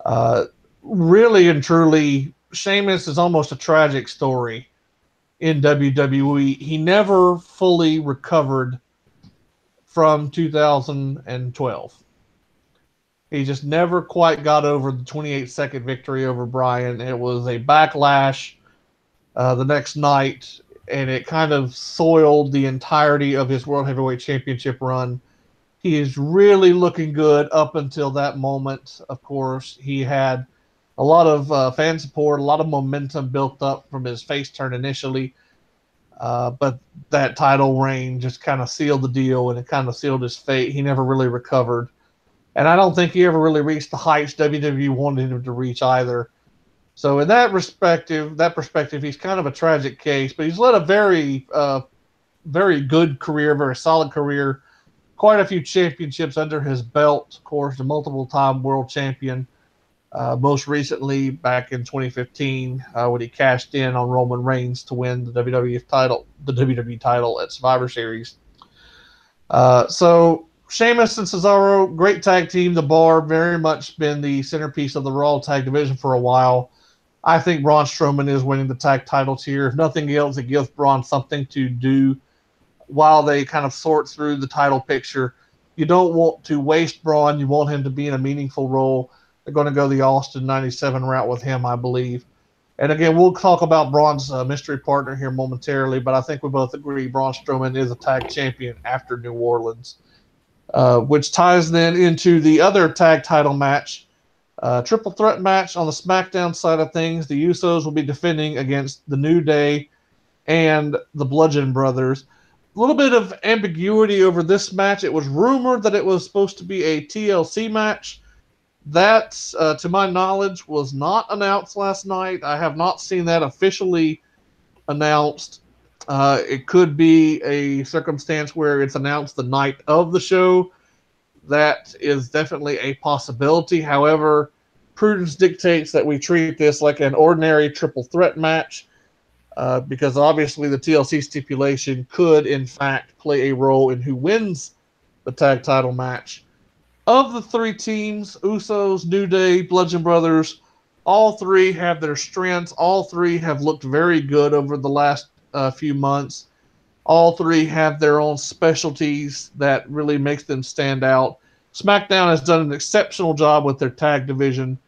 Uh, really and truly, Sheamus is almost a tragic story in WWE. He never fully recovered from 2012. He just never quite got over the 28-second victory over Bryan. It was a backlash the next night, and it kind of soiled the entirety of his World Heavyweight Championship run. He is really looking good up until that moment. Of course, he had a lot of fan support, a lot of momentum built up from his face turn initially. But that title reign just kind of sealed the deal, and it kind of sealed his fate. He never really recovered. And I don't think he ever really reached the heights WWE wanted him to reach either. So in that perspective, he's kind of a tragic case, but he's led a very good career, very solid career. Quite a few championships under his belt, of course, a multiple-time world champion. Most recently, back in 2015, when he cashed in on Roman Reigns to win the WWE title at Survivor Series. So Sheamus and Cesaro, great tag team. The Bar very much been the centerpiece of the Raw tag division for a while. I think Braun Strowman is winning the tag titles here. If nothing else, it gives Braun something to do while they kind of sort through the title picture. You don't want to waste Braun. You want him to be in a meaningful role. They're going to go the Austin 97 route with him, I believe. And again, we'll talk about Braun's mystery partner here momentarily, but I think we both agree Braun Strowman is a tag champion after New Orleans, which ties then into the other tag title match, triple threat match on the SmackDown side of things. The Usos will be defending against the New Day and the Bludgeon Brothers. A little bit of ambiguity over this match. It was rumored that it was supposed to be a TLC match. That, to my knowledge, was not announced last night. I have not seen that officially announced. It could be a circumstance where it's announced the night of the show. That is definitely a possibility. However, prudence dictates that we treat this like an ordinary triple threat match, because obviously the TLC stipulation could, in fact, play a role in who wins the tag title match. Of the three teams, Usos, New Day, Bludgeon Brothers, all three have their strengths. All three have looked very good over the last few months. All three have their own specialties that really makes them stand out. SmackDown has done an exceptional job with their tag division.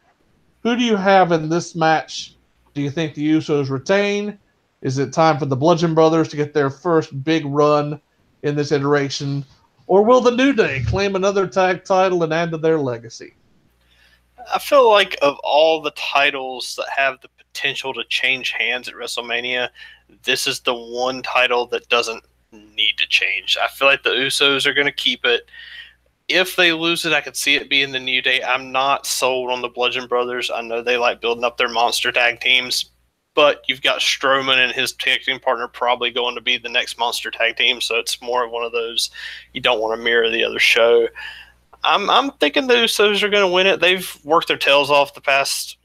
Who do you have in this match? Do you think the Usos retain? Is it time for the Bludgeon Brothers to get their first big run in this iteration? Or will the New Day claim another tag title and add to their legacy? I feel like of all the titles that have the potential to change hands at WrestleMania, this is the one title that doesn't need to change. I feel like the Usos are going to keep it. If they lose it, I could see it being the New Day. I'm not sold on the Bludgeon Brothers. I know they like building up their monster tag teams, but you've got Strowman and his tag team partner probably going to be the next monster tag team, so it's more of one of those you don't want to mirror the other show. I'm thinking the Usos are going to win it. They've worked their tails off the past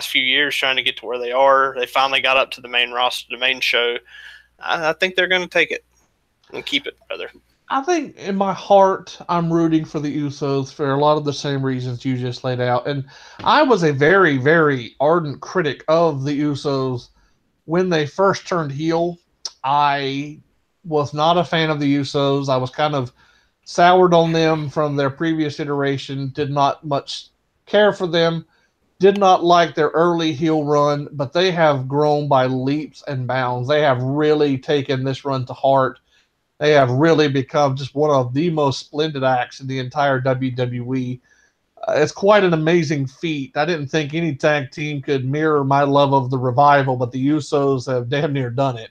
few years trying to get to where they are. They finally got up to the main roster, the main show. I think they're going to take it and keep it, rather. I think in my heart, I'm rooting for the Usos for a lot of the same reasons you just laid out. And I was a very, very ardent critic of the Usos when they first turned heel. I was not a fan of the Usos. I was kind of soured on them from their previous iteration, did not much care for them, did not like their early heel run, but they have grown by leaps and bounds. They have really taken this run to heart. They have really become just one of the most splendid acts in the entire WWE. It's quite an amazing feat. I didn't think any tag team could mirror my love of the Revival, but the Usos have damn near done it.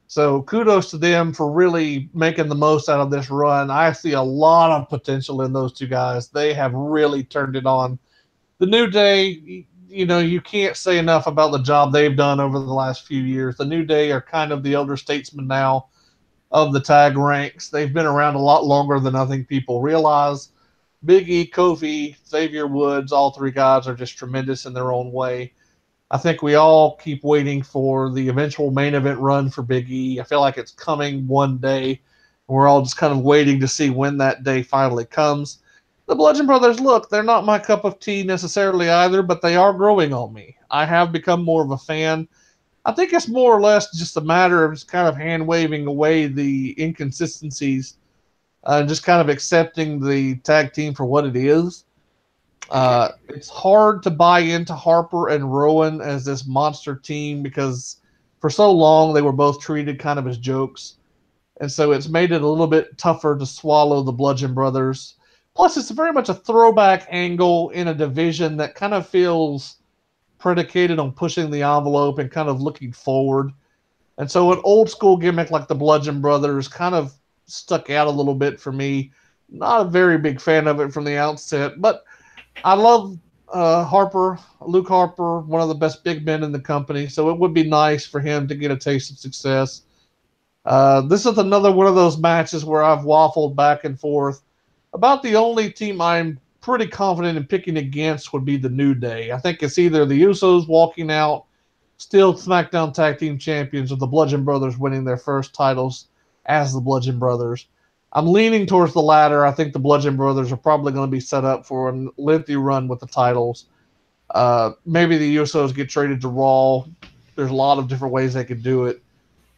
So kudos to them for really making the most out of this run. I see a lot of potential in those two guys. They have really turned it on. The New Day, you can't say enough about the job they've done over the last few years. The New Day are kind of the elder statesmen now of the tag ranks. They've been around a lot longer than I think people realize. Big E, Kofi, Xavier Woods, all three guys are just tremendous in their own way. I think we all keep waiting for the eventual main event run for Big E. I feel like it's coming one day. We're all just kind of waiting to see when that day finally comes. The Bludgeon Brothers, look, they're not my cup of tea necessarily either, but they are growing on me. I have become more of a fan. I think it's more or less just a matter of just kind of hand waving away the inconsistencies and just kind of accepting the tag team for what it is. It's hard to buy into Harper and Rowan as this monster team because for so long they were both treated kind of as jokes. And so it's made it a little bit tougher to swallow the Bludgeon Brothers. Plus, it's very much a throwback angle in a division that kind of feels predicated on pushing the envelope and kind of looking forward. And so an old school gimmick like the Bludgeon Brothers kind of stuck out a little bit for me. Not a very big fan of it from the outset, but I love Harper, Luke Harper, one of the best big men in the company. So it would be nice for him to get a taste of success. This is another one of those matches where I've waffled back and forth. About the only team I'm pretty confident in picking against would be the New Day. I think it's either the Usos walking out, still SmackDown Tag Team Champions, or the Bludgeon Brothers winning their first titles as the Bludgeon Brothers. I'm leaning towards the latter. I think the Bludgeon Brothers are probably going to be set up for a lengthy run with the titles. Maybe the Usos get traded to Raw. There's a lot of different ways they could do it.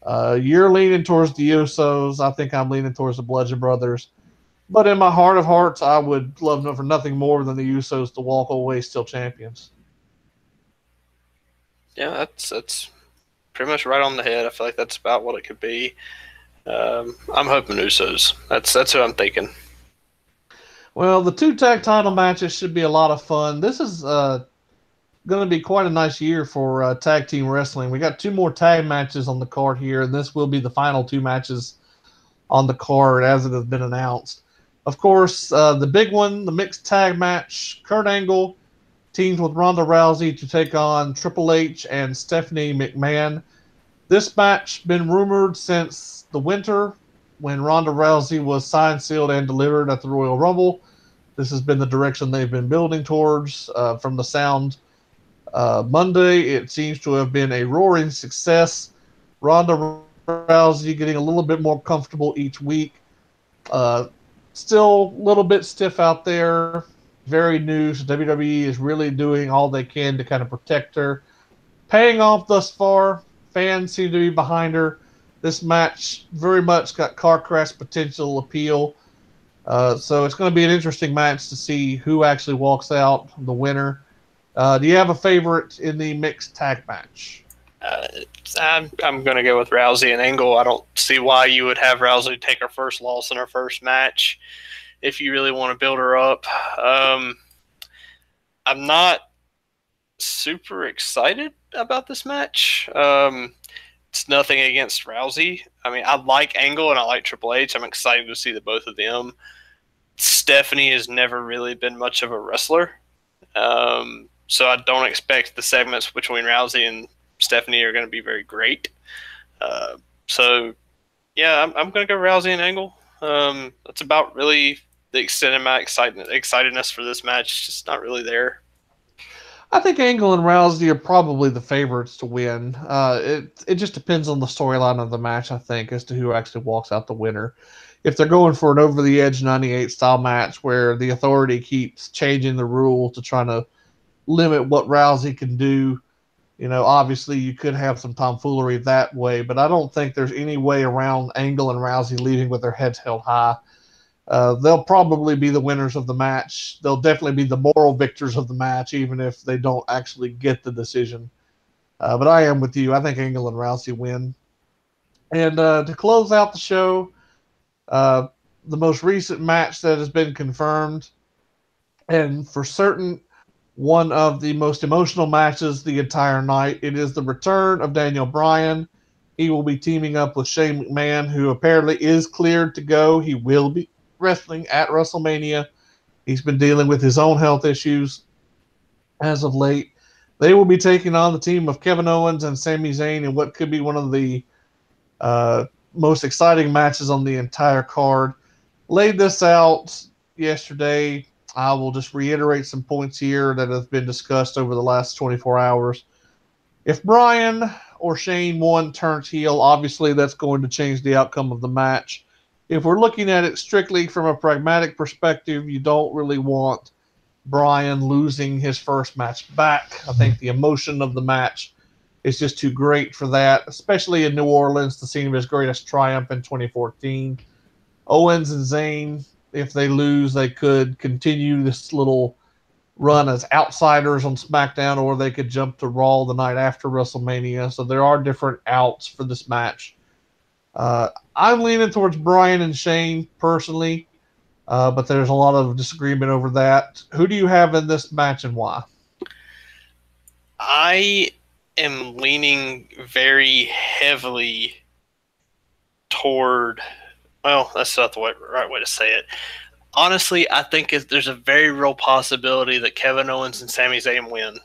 You're leaning towards the Usos. I think I'm leaning towards the Bludgeon Brothers. But in my heart of hearts, I would love for nothing more than the Usos to walk away still champions. Yeah, that's pretty much right on the head. I feel like that's about what it could be. I'm hoping Usos. That's who I'm thinking. Well, the 2 tag title matches should be a lot of fun. This is going to be quite a nice year for tag team wrestling. We got 2 more tag matches on the card here, and this will be the final 2 matches on the card as it has been announced. Of course, the big one, the mixed tag match, Kurt Angle teams with Ronda Rousey to take on Triple H and Stephanie McMahon. This match been rumored since the winter when Ronda Rousey was signed, sealed, and delivered at the Royal Rumble. This has been the direction they've been building towards from the sound. Monday, it seems to have been a roaring success. Ronda Rousey getting a little bit more comfortable each week. Still a little bit stiff out there. Very new. So WWE is really doing all they can to kind of protect her. Paying off thus far. Fans seem to be behind her. This match very much got car crash potential appeal. So it's going to be an interesting match to see who actually walks out the winner. Do you have a favorite in the mixed tag match? I'm going to go with Rousey and Angle. I don't see why you would have Rousey take her first loss in her first match if you really want to build her up. I'm not super excited about this match. It's nothing against Rousey. I mean, I like Angle and I like Triple H. I'm excited to see the both of them. Stephanie has never really been much of a wrestler. So I don't expect the segments between Rousey and Stephanie are going to be very great. So, yeah, I'm going to go Rousey and Angle. That's about really the extent of my excitedness for this match. It's just not really there. I think Angle and Rousey are probably the favorites to win. It just depends on the storyline of the match, I think, as to who actually walks out the winner. If they're going for an over-the-edge 98 style match where the Authority keeps changing the rules to try to limit what Rousey can do, you know, obviously you could have some tomfoolery that way, but I don't think there's any way around Angle and Rousey leaving with their heads held high. They'll probably be the winners of the match. They'll definitely be the moral victors of the match, even if they don't actually get the decision. But I am with you. I think Angle and Rousey win. And to close out the show, the most recent match that has been confirmed, and for certain, one of the most emotional matches the entire night. It is the return of Daniel Bryan. He will be teaming up with Shane McMahon, who apparently is cleared to go. He will be wrestling at WrestleMania. He's been dealing with his own health issues as of late. They will be taking on the team of Kevin Owens and Sami Zayn in what could be one of the most exciting matches on the entire card. Laid this out yesterday. I will just reiterate some points here that have been discussed over the last 24 hours. If Bryan or Shane 1 turns heel, obviously that's going to change the outcome of the match. if we're looking at it strictly from a pragmatic perspective, you don't really want Bryan losing his first match back. I think the emotion of the match is just too great for that, especially in New Orleans, the scene of his greatest triumph in 2014. Owens and Zayn, if they lose, they could continue this little run as outsiders on SmackDown, or they could jump to Raw the night after WrestleMania. So there are different outs for this match. I'm leaning towards Bryan and Shane personally, but there's a lot of disagreement over that. Who do you have in this match and why? I am leaning very heavily toward. Well, that's not the right way to say it. Honestly, I think there's a very real possibility that Kevin Owens and Sami Zayn win.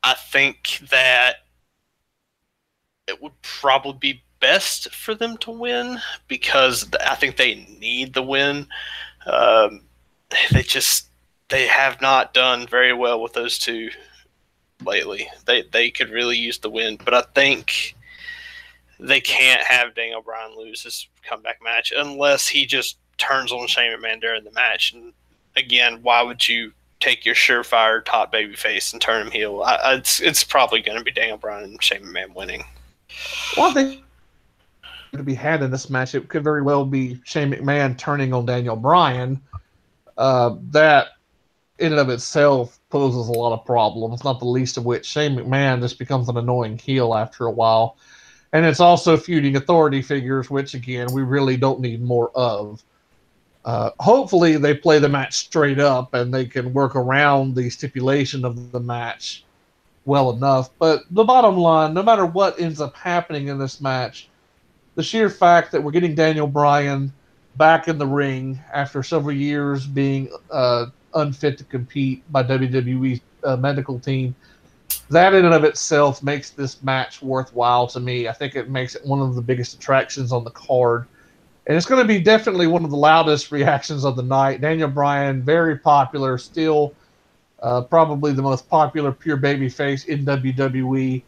I think that it would probably be best for them to win because I think they need the win. They have not done very well with those two lately. They could really use the win, but I think they can't have Daniel Bryan lose this comeback match unless he just turns on Shane McMahon during the match. And again, why would you take your surefire top babyface and turn him heel? It's probably going to be Daniel Bryan and Shane McMahon winning. One thing to be had in this match, it could very well be Shane McMahon turning on Daniel Bryan. That in and of itself poses a lot of problems, not the least of which Shane McMahon just becomes an annoying heel after a while. And it's also feuding authority figures, which, again, we really don't need more of. Hopefully they play the match straight up and they can work around the stipulation of the match well enough. But the bottom line, no matter what ends up happening in this match, the sheer fact that we're getting Daniel Bryan back in the ring after several years being unfit to compete by WWE's medical team, that in and of itself makes this match worthwhile to me. I think it makes it one of the biggest attractions on the card. And it's going to be definitely one of the loudest reactions of the night. Daniel Bryan, very popular, still probably the most popular pure babyface in WWE.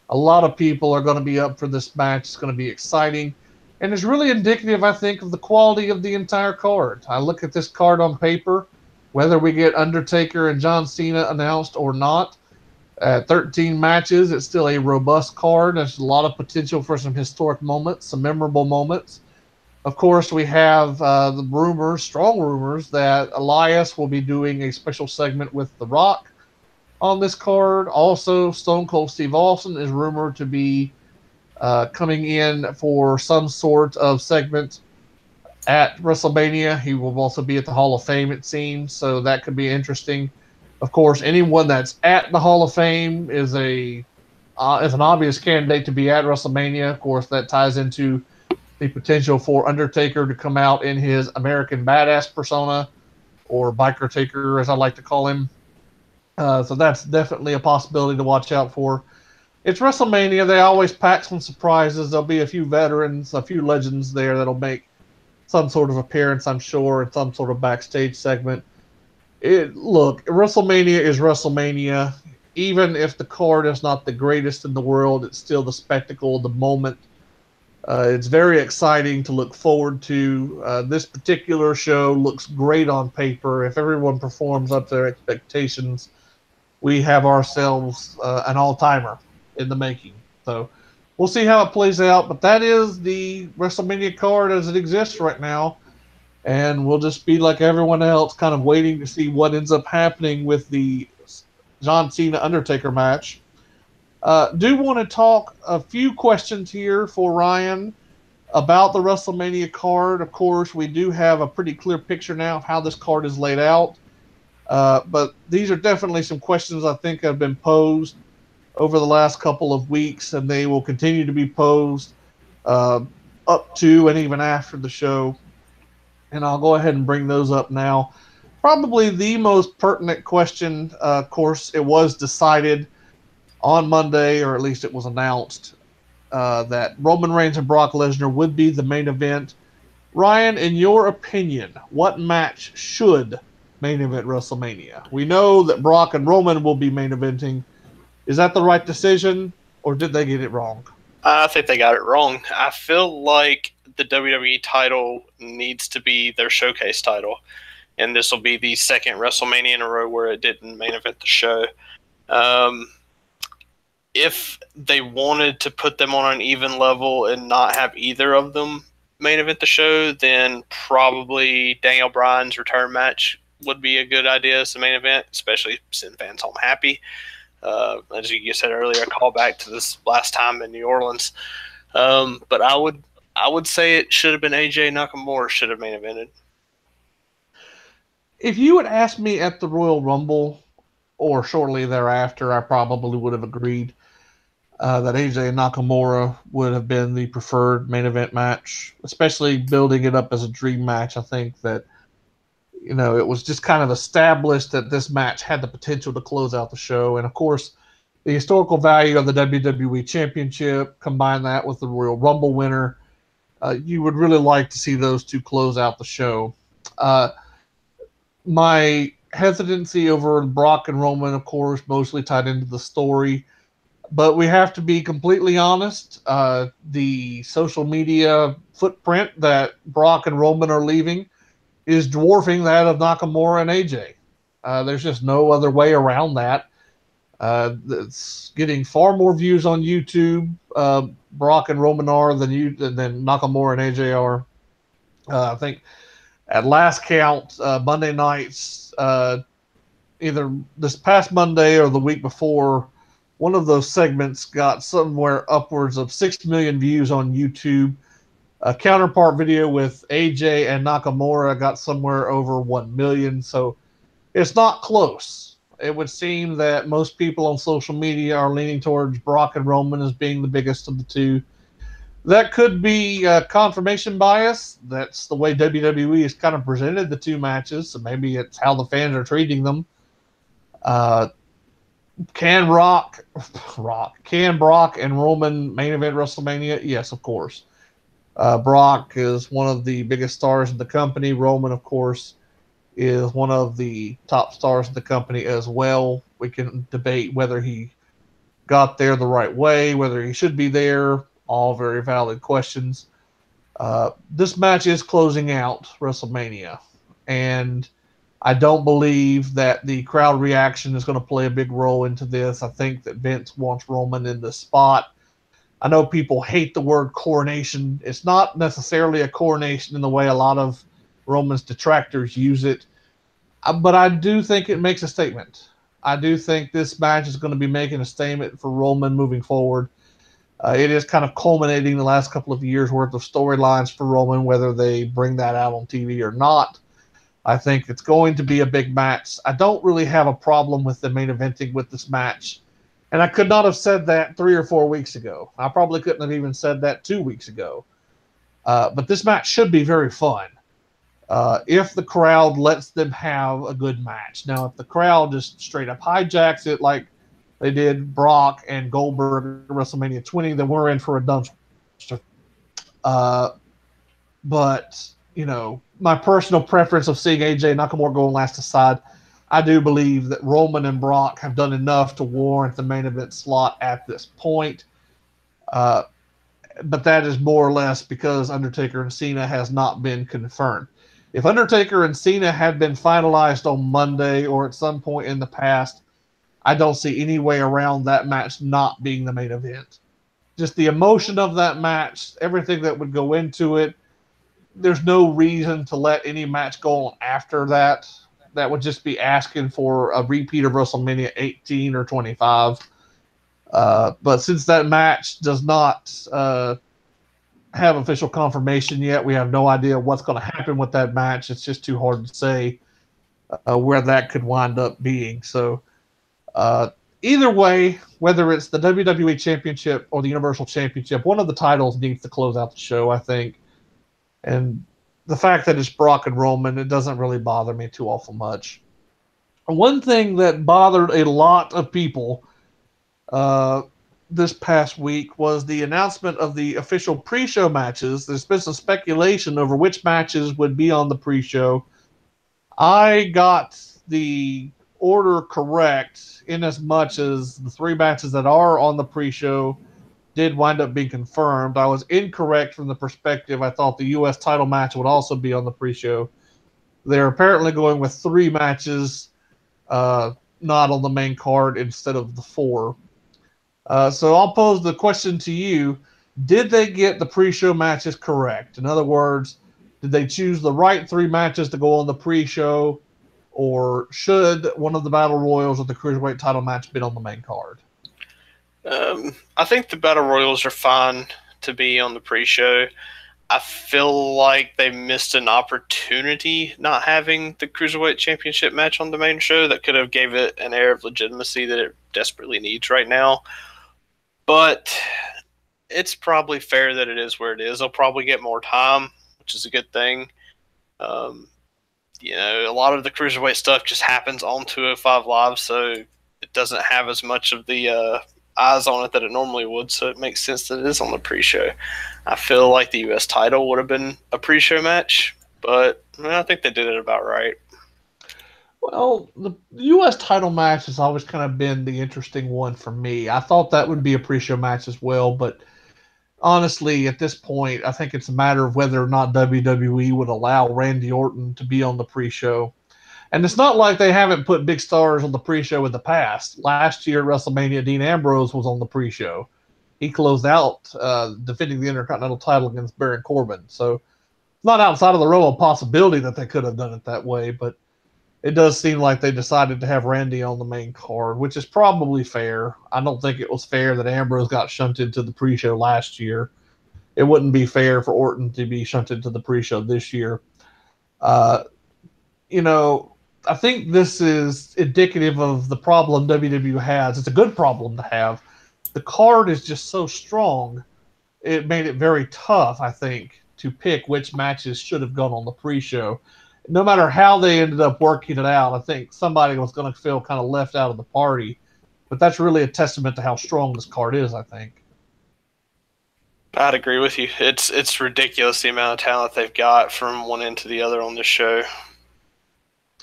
A lot of people are going to be up for this match. It's going to be exciting. And it's really indicative, I think, of the quality of the entire card. I look at this card on paper, whether we get Undertaker and John Cena announced or not. At 13 matches, it's still a robust card. There's a lot of potential for some historic moments, some memorable moments. Of course, we have the rumors, strong rumors, that Elias will be doing a special segment with The Rock on this card. Also, Stone Cold Steve Austin is rumored to be coming in for some sort of segment at WrestleMania. He will also be at the Hall of Fame, it seems, so that could be interesting. Of course, anyone that's at the Hall of Fame is an obvious candidate to be at WrestleMania. Of course, that ties into the potential for Undertaker to come out in his American Badass persona, or Biker Taker, as I like to call him. So that's definitely a possibility to watch out for. It's WrestleMania. They always pack some surprises. There'll be a few veterans, a few legends there that'll make some sort of appearance, I'm sure, in some sort of backstage segment. Look, WrestleMania is WrestleMania. Even if the card is not the greatest in the world, it's still the spectacle, the moment. It's very exciting to look forward to. This particular show looks great on paper. If everyone performs up to their expectations, we have ourselves an all-timer in the making. So we'll see how it plays out. But that is the WrestleMania card as it exists right now. And we'll just be like everyone else, kind of waiting to see what ends up happening with the John Cena Undertaker match. Do want to talk a few questions here for Ryan about the WrestleMania card. Of course, we do have a pretty clear picture now of how this card is laid out. But these are definitely some questions I think have been posed over the last couple of weeks, and they will continue to be posed up to and even after the show. And I'll go ahead and bring those up now. Probably the most pertinent question, of course, it was decided on Monday, or at least it was announced, that Roman Reigns and Brock Lesnar would be the main event. Ryan, in your opinion, what match should main event WrestleMania? We know that Brock and Roman will be main eventing. Is that the right decision, or did they get it wrong? I think they got it wrong. I feel like the WWE title needs to be their showcase title. And this will be the second WrestleMania in a row where it didn't main event the show. If they wanted to put them on an even level and not have either of them main event the show, then probably Daniel Bryan's return match would be a good idea as the main event, especially send fans home happy. As you said earlier, a call back to this last time in New Orleans. But I would say it should have been AJ Nakamura should have main evented. If you had asked me at the Royal Rumble or shortly thereafter, I probably would have agreed that AJ Nakamura would have been the preferred main event match, especially building it up as a dream match. I think that, it was just kind of established that this match had the potential to close out the show. And of course, the historical value of the WWE Championship, combine that with the Royal Rumble winner, you would really like to see those two close out the show. My hesitancy over Brock and Roman, of course, mostly tied into the story. But we have to be completely honest. The social media footprint that Brock and Roman are leaving is dwarfing that of Nakamura and AJ. There's just no other way around that. It's getting far more views on YouTube, Brock and Roman are, than Nakamura and AJ are. I think at last count, Monday nights, either this past Monday or the week before, one of those segments got somewhere upwards of 6 million views on YouTube. A counterpart video with AJ and Nakamura got somewhere over 1 million. So it's not close. It would seem that most people on social media are leaning towards Brock and Roman as being the biggest of the two. That could be confirmation bias. That's the way WWE has kind of presented the two matches. So maybe it's how the fans are treating them. Can Brock and Roman main event WrestleMania? Yes, of course. Brock is one of the biggest stars in the company. Roman, of course, is one of the top stars in the company as well. We can debate whether he got there the right way, whether he should be there. All very valid questions. This match is closing out WrestleMania, and I don't believe that the crowd reaction is going to play a big role into this. I think that Vince wants Roman in this spot. I know people hate the word coronation. It's not necessarily a coronation in the way a lot of Roman's detractors use it, but I do think it makes a statement. I do think this match is going to be making a statement for Roman moving forward. It is kind of culminating the last couple of years' worth of storylines for Roman, whether they bring that out on TV or not. I think it's going to be a big match. I don't really have a problem with the main eventing with this match. And I could not have said that 3 or 4 weeks ago. I probably couldn't have even said that 2 weeks ago. But this match should be very fun if the crowd lets them have a good match. Now, if the crowd just straight up hijacks it like they did Brock and Goldberg at WrestleMania 20, then we're in for a dumpster. But, my personal preference of seeing AJ Nakamura going last aside, I do believe that Roman and Brock have done enough to warrant the main event slot at this point. But that is more or less because Undertaker and Cena has not been confirmed. If Undertaker and Cena had been finalized on Monday or at some point in the past, I don't see any way around that match not being the main event. Just the emotion of that match, everything that would go into it, there's no reason to let any match go on after that. That would just be asking for a repeat of WrestleMania 18 or 25. But since that match does not have official confirmation yet, we have no idea what's going to happen with that match. It's just too hard to say where that could wind up being. So either way, whether it's the WWE Championship or the Universal Championship, one of the titles needs to close out the show, I think. And the fact that it's Brock and Roman, it doesn't really bother me too awful much. One thing that bothered a lot of people this past week was the announcement of the official pre-show matches. There's been some speculation over which matches would be on the pre-show. I got the order correct in as much as the 3 matches that are on the pre-show did wind up being confirmed. I was incorrect from the perspective I thought the U.S. title match would also be on the pre-show. They're apparently going with 3 matches, not on the main card instead of the 4. So I'll pose the question to you. Did they get the pre-show matches correct? In other words, did they choose the right 3 matches to go on the pre-show, or should one of the Battle Royals or the Cruiserweight title match been on the main card? I think the Battle Royals are fine to be on the pre-show. I feel like they missed an opportunity not having the Cruiserweight Championship match on the main show that could have gave it an air of legitimacy that it desperately needs right now. But it's probably fair that it is where it is. They'll probably get more time, which is a good thing. A lot of the Cruiserweight stuff just happens on 205 Live, so it doesn't have as much of the eyes on it that it normally would, so it makes sense that it is on the pre-show. I feel like the U.S. title would have been a pre-show match, but I think they did it about right. Well, the U.S. title match has always kind of been the interesting one for me. I thought that would be a pre-show match as well, but honestly, at this point, I think it's a matter of whether or not WWE would allow Randy Orton to be on the pre-show. And it's not like they haven't put big stars on the pre-show in the past. Last year at WrestleMania, Dean Ambrose was on the pre-show. He closed out defending the Intercontinental title against Baron Corbin. So it's not outside of the realm of possibility that they could have done it that way, but it does seem like they decided to have Randy on the main card, which is probably fair. I don't think it was fair that Ambrose got shunted to the pre-show last year. It wouldn't be fair for Orton to be shunted to the pre-show this year. I think this is indicative of the problem WWE has. It's a good problem to have. The card is just so strong. It made it very tough, I think, to pick which matches should have gone on the pre-show. No matter how they ended up working it out, I think somebody was going to feel kind of left out of the party. But that's really a testament to how strong this card is, I think. I'd agree with you. It's ridiculous the amount of talent they've got from one end to the other on this show.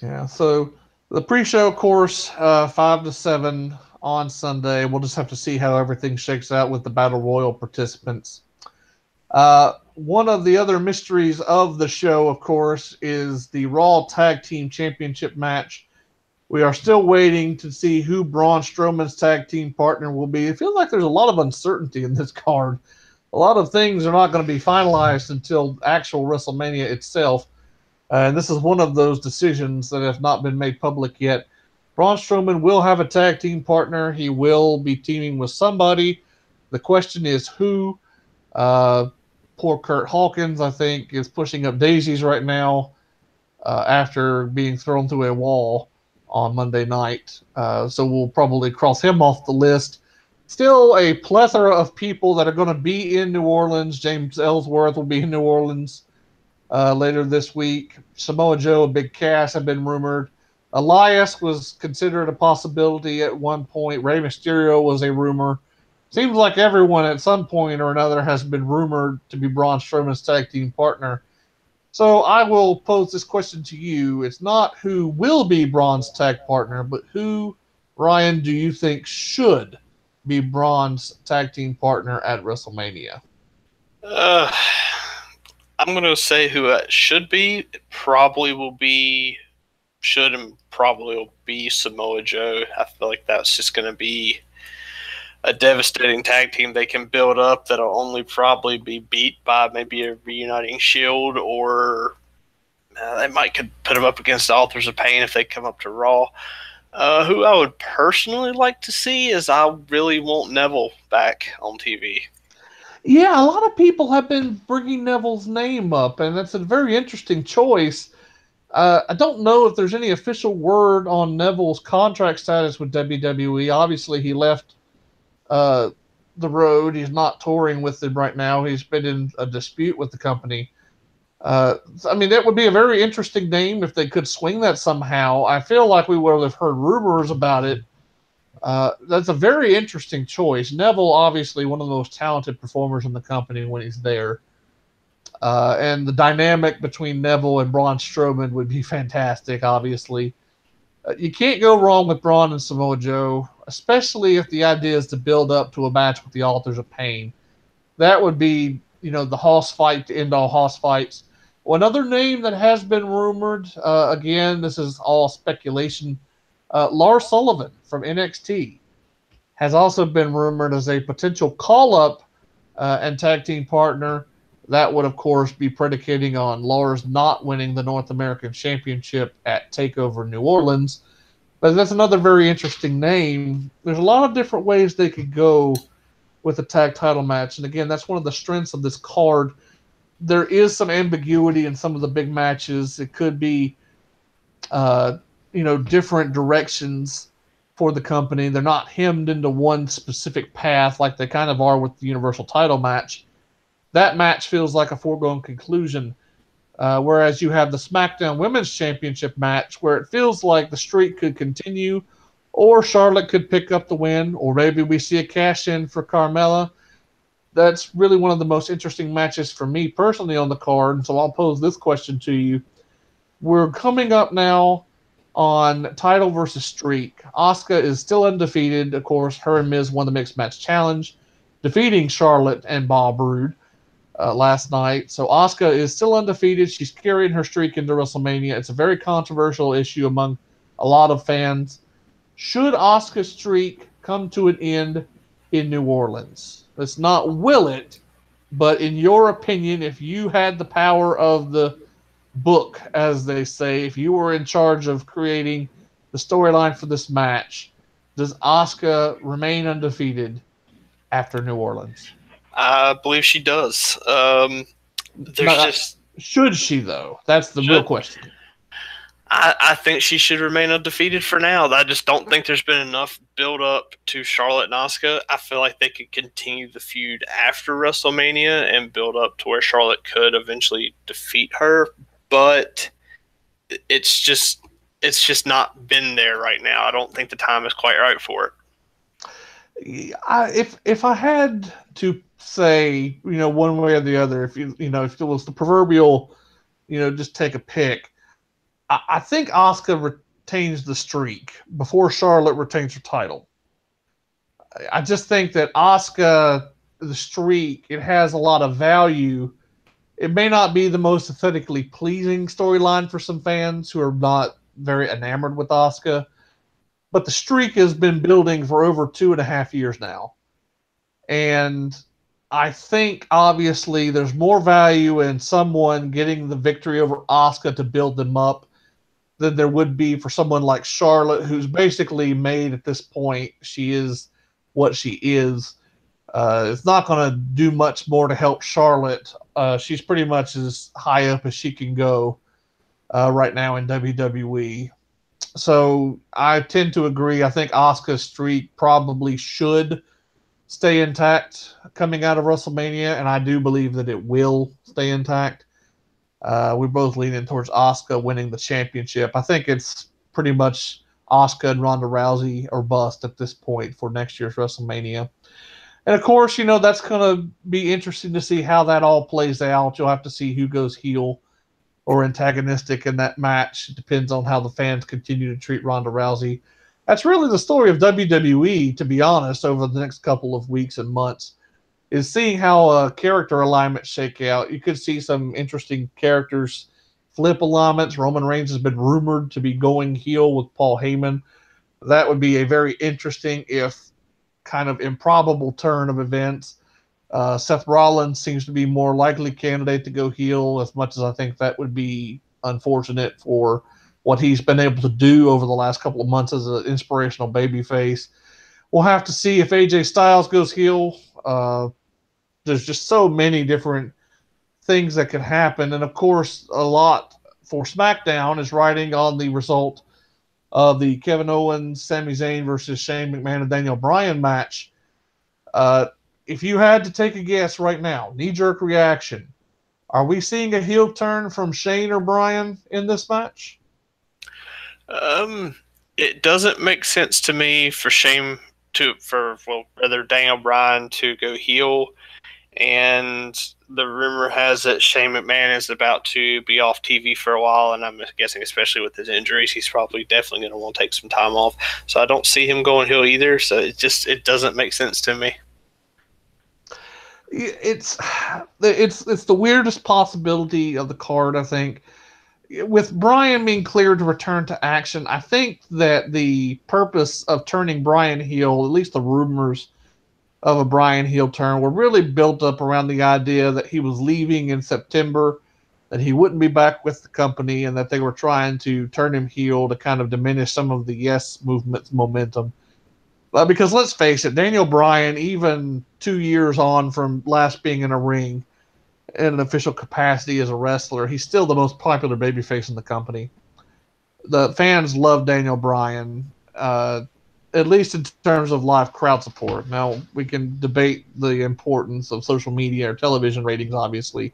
Yeah, so the pre-show, of course, 5 to 7 on Sunday. We'll just have to see how everything shakes out with the Battle Royal participants. One of the other mysteries of the show, of course, is the Raw Tag Team Championship match. We are still waiting to see who Braun Strowman's tag team partner will be. It feels like there's a lot of uncertainty in this card. A lot of things are not going to be finalized until actual WrestleMania itself. And this is one of those decisions that have not been made public yet. Braun Strowman will have a tag team partner. He will be teaming with somebody. The question is who. Poor Kurt Hawkins, I think, is pushing up daisies right now after being thrown through a wall on Monday night. So we'll probably cross him off the list. Still a plethora of people that are going to be in New Orleans. James Ellsworth will be in New Orleans later this week. Samoa Joe and Big Cass have been rumored. Elias was considered a possibility at one point. Rey Mysterio was a rumor. Seems like everyone at some point or another has been rumored to be Braun Strowman's tag team partner. So I will pose this question to you. It's not who will be Braun's tag partner, but who, Ryan, do you think should be Braun's tag team partner at WrestleMania? I'm going to say who it should be. It probably will be, probably will be Samoa Joe. I feel like that's just going to be a devastating tag team they can build up that'll only probably be beat by maybe a reuniting Shield, or they might could put them up against the Authors of Pain if they come up to Raw. Who I would personally like to see is I really want Neville back on TV. Yeah, a lot of people have been bringing Neville's name up, and that's a very interesting choice. I don't know if there's any official word on Neville's contract status with WWE. Obviously, he left the road. He's not touring with them right now. He's been in a dispute with the company. That would be a very interesting name if they could swing that somehow. I feel like we would have heard rumors about it. That's a very interesting choice. Neville, obviously, one of the most talented performers in the company when he's there. And the dynamic between Neville and Braun Strowman would be fantastic, obviously. You can't go wrong with Braun and Samoa Joe, especially if the idea is to build up to a match with the Authors of Pain. That would be, the Hoss fight to end all Hoss fights. Well, another name that has been rumored, again, this is all speculation, Lars Sullivan from NXT has also been rumored as a potential call-up and tag team partner. That would, of course, be predicating on Lars not winning the North American Championship at TakeOver New Orleans. But that's another very interesting name. There's a lot of different ways they could go with a tag title match. And again, that's one of the strengths of this card. There is some ambiguity in some of the big matches. It could be, different directions for the company. They're not hemmed into one specific path like they kind of are with the Universal title match. That match feels like a foregone conclusion. Whereas you have the SmackDown Women's Championship match where it feels like the streak could continue, or Charlotte could pick up the win, or maybe we see a cash in for Carmella. That's really one of the most interesting matches for me personally on the card. And so I'll pose this question to you. We're coming up now on title versus streak. Asuka is still undefeated. Of course, her and Miz won the Mixed Match Challenge, defeating Charlotte and Bob Roode last night. So Asuka is still undefeated. She's carrying her streak into WrestleMania. It's a very controversial issue among a lot of fans. Should Asuka's streak come to an end in New Orleans? Let's not will it, but in your opinion, if you had the power of the book, as they say, if you were in charge of creating the storyline for this match, does Asuka remain undefeated after New Orleans? I believe she does. Should she, though? That's the real question. I think she should remain undefeated for now. I just don't think there's been enough build up to Charlotte and Asuka. I feel like they could continue the feud after WrestleMania and build up to where Charlotte could eventually defeat her, but it's just not been there right now. I don't think the time is quite right for it. If I had to say, one way or the other, if if it was the proverbial, just take a pick, I think Asuka retains the streak before Charlotte retains her title. I just think that Asuka, the streak, it has a lot of value. It may not be the most aesthetically pleasing storyline for some fans who are not very enamored with Asuka, but the streak has been building for over 2.5 years now. And I think, obviously, there's more value in someone getting the victory over Asuka to build them up than there would be for someone like Charlotte, who's basically made at this point. She is what she is. It's not going to do much more to help Charlotte. She's pretty much as high up as she can go right now in WWE. So I tend to agree. I think Asuka's streak probably should stay intact coming out of WrestleMania, and I do believe that it will stay intact. We're both leaning towards Asuka winning the championship. I think it's pretty much Asuka and Ronda Rousey or bust at this point for next year's WrestleMania. And of course, that's going to be interesting to see how that all plays out. You'll have to see who goes heel or antagonistic in that match. It depends on how the fans continue to treat Ronda Rousey. That's really the story of WWE, to be honest, over the next couple of weeks and months, is seeing how character alignments shake out. You could see some interesting characters flip alignments. Roman Reigns has been rumored to be going heel with Paul Heyman. That would be a very interesting, if kind of improbable, turn of events. Seth Rollins seems to be more likely candidate to go heel, as much as I think that would be unfortunate for what he's been able to do over the last couple of months as an inspirational babyface. We'll have to see if AJ Styles goes heel. There's just so many different things that could happen. And, of course, a lot for SmackDown is riding on the result of the Kevin Owens, Sami Zayn versus Shane McMahon and Daniel Bryan match. If you had to take a guess right now, knee-jerk reaction, are we seeing a heel turn from Shane or Bryan in this match? It doesn't make sense to me for Daniel Bryan to go heel. and the rumor has that Shane McMahon is about to be off TV for a while, and I'm guessing especially with his injuries, he's probably definitely going to want to take some time off. So I don't see him going heel either, so it doesn't make sense to me. It's the weirdest possibility of the card, I think. With Bryan being cleared to return to action, I think that the purpose of turning Bryan heel, at least the rumors of a Bryan heel turn, were really built up around the idea that he was leaving in September, that he wouldn't be back with the company, and that they were trying to turn him heel to kind of diminish some of the Yes movement's momentum. Because let's face it, Daniel Bryan, even 2 years on from last being in a ring in an official capacity as a wrestler, he's still the most popular babyface in the company. The fans love Daniel Bryan, at least in terms of live crowd support. Now, we can debate the importance of social media or television ratings, obviously,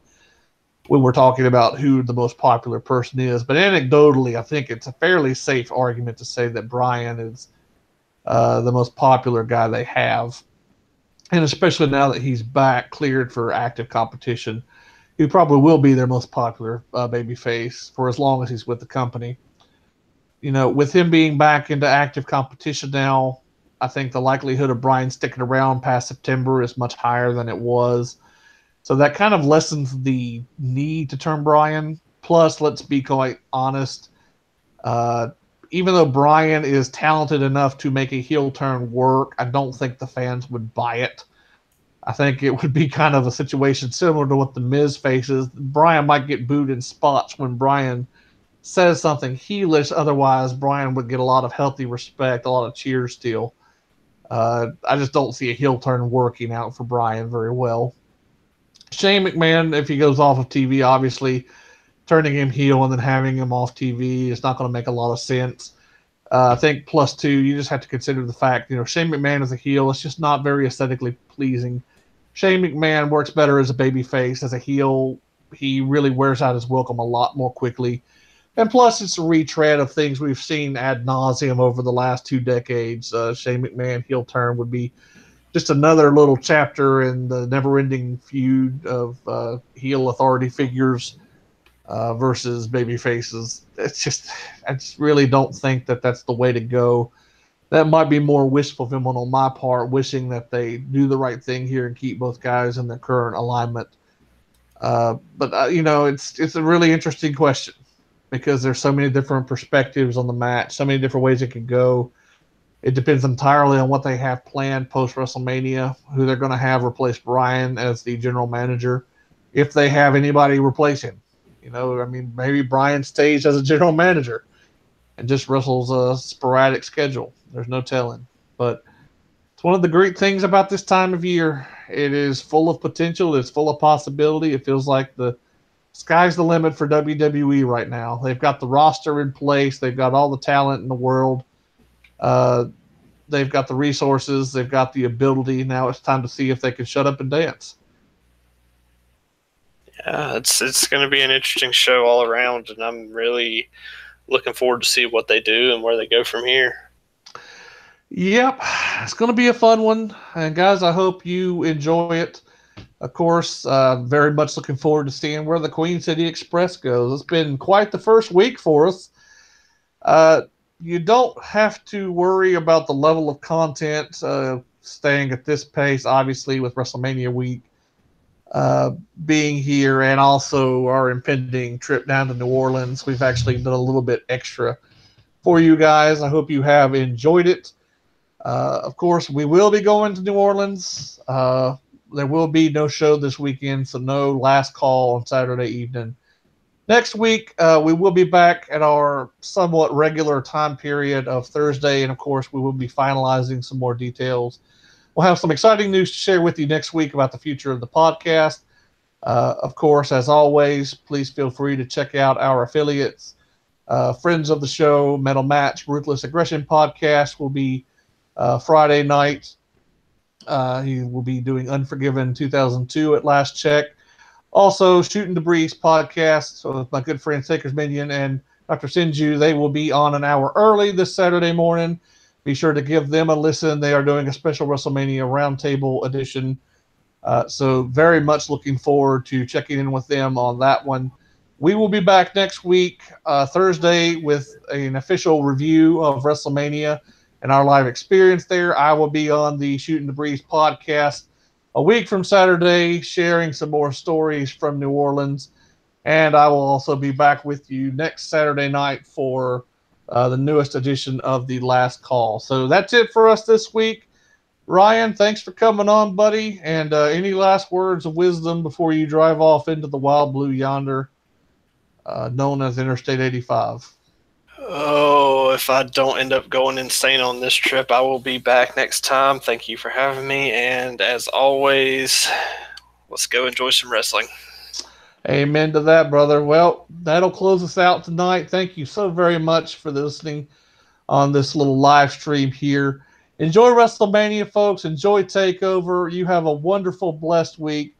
when we're talking about who the most popular person is. But anecdotally, I think it's a fairly safe argument to say that Bryan is the most popular guy they have. And especially now that he's back, cleared for active competition, he probably will be their most popular babyface for as long as he's with the company. With him being back into active competition now, I think the likelihood of Bryan sticking around past September is much higher than it was. So that kind of lessens the need to turn Bryan. Plus, let's be quite honest, uh, even though Bryan is talented enough to make a heel turn work, I don't think the fans would buy it. I think it would be kind of a situation similar to what the Miz faces. Bryan might get booed in spots when Bryan says something heelish. Otherwise, Bryan would get a lot of healthy respect, a lot of cheers still. I just don't see a heel turn working out for Bryan very well. Shane McMahon, if he goes off of TV, obviously turning him heel and then having him off TV is not going to make a lot of sense. I think plus two, you just have to consider the fact, Shane McMahon as a heel, it's just not very aesthetically pleasing. Shane McMahon works better as a babyface. As a heel, he really wears out his welcome a lot more quickly. And plus, it's a retread of things we've seen ad nauseum over the last 2 decades. Shane McMahon heel turn would be just another little chapter in the never-ending feud of heel authority figures versus baby faces. I just really don't think that that's the way to go. That might be more wishful fulfillment on my part, wishing that they do the right thing here and keep both guys in their current alignment. But it's a really interesting question because there's so many different perspectives on the match, so many different ways it could go. It depends entirely on what they have planned post WrestleMania, who they're going to have replace Bryan as the general manager, if they have anybody replace him. Maybe Bryan stays as a general manager and just wrestles a sporadic schedule. There's no telling. But it's one of the great things about this time of year. It is full of potential. It's full of possibility. It feels like the sky's the limit for WWE right now. They've got the roster in place. They've got all the talent in the world. Uh, they've got the resources. They've got the ability. Now it's time to see if they can shut up and dance. Yeah, it's going to be an interesting show all around, and I'm really looking forward to see what they do and where they go from here. Yep, it's going to be a fun one. And guys, I hope you enjoy it. Of course, very much looking forward to seeing where the Queen City Express goes. It's been quite the first week for us. You don't have to worry about the level of content staying at this pace, obviously, with WrestleMania week being here and also our impending trip down to New Orleans. We've actually done a little bit extra for you guys. I hope you have enjoyed it. Of course, we will be going to New Orleans. There will be no show this weekend, so no last call on Saturday evening. Next week, we will be back at our somewhat regular time period of Thursday, and of course, we will be finalizing some more details. We'll have some exciting news to share with you next week about the future of the podcast. Of course, as always, please feel free to check out our affiliates. Friends of the show, Metal Match, Ruthless Aggression podcast will be Friday night. He will be doing Unforgiven 2002 at last check. Also, Shooting Debris podcast so with my good friend Saker's Minion and Dr. Sinju. They will be on an hour early this Saturday morning. Be sure to give them a listen. They are doing a special WrestleMania Roundtable edition So very much looking forward to checking in with them on that one. We will be back next week, Thursday, with an official review of WrestleMania and our live experience there. I will be on the Shooting the Breeze podcast a week from Saturday, sharing some more stories from New Orleans. And I will also be back with you next Saturday night for the newest edition of The Last Call. So that's it for us this week. Ryan, thanks for coming on, buddy. And any last words of wisdom before you drive off into the wild blue yonder, known as Interstate 85? Oh, if I don't end up going insane on this trip, I will be back next time. Thank you for having me. And as always, let's go enjoy some wrestling. Amen to that, brother. Well, that'll close us out tonight. Thank you so very much for listening on this little live stream here. Enjoy WrestleMania, folks. Enjoy TakeOver. You have a wonderful, blessed week.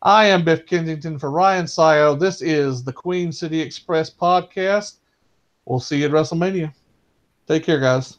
I am Biff Kensington for Ryan Sayo. This is the Queen City Express podcast. We'll see you at WrestleMania. Take care, guys.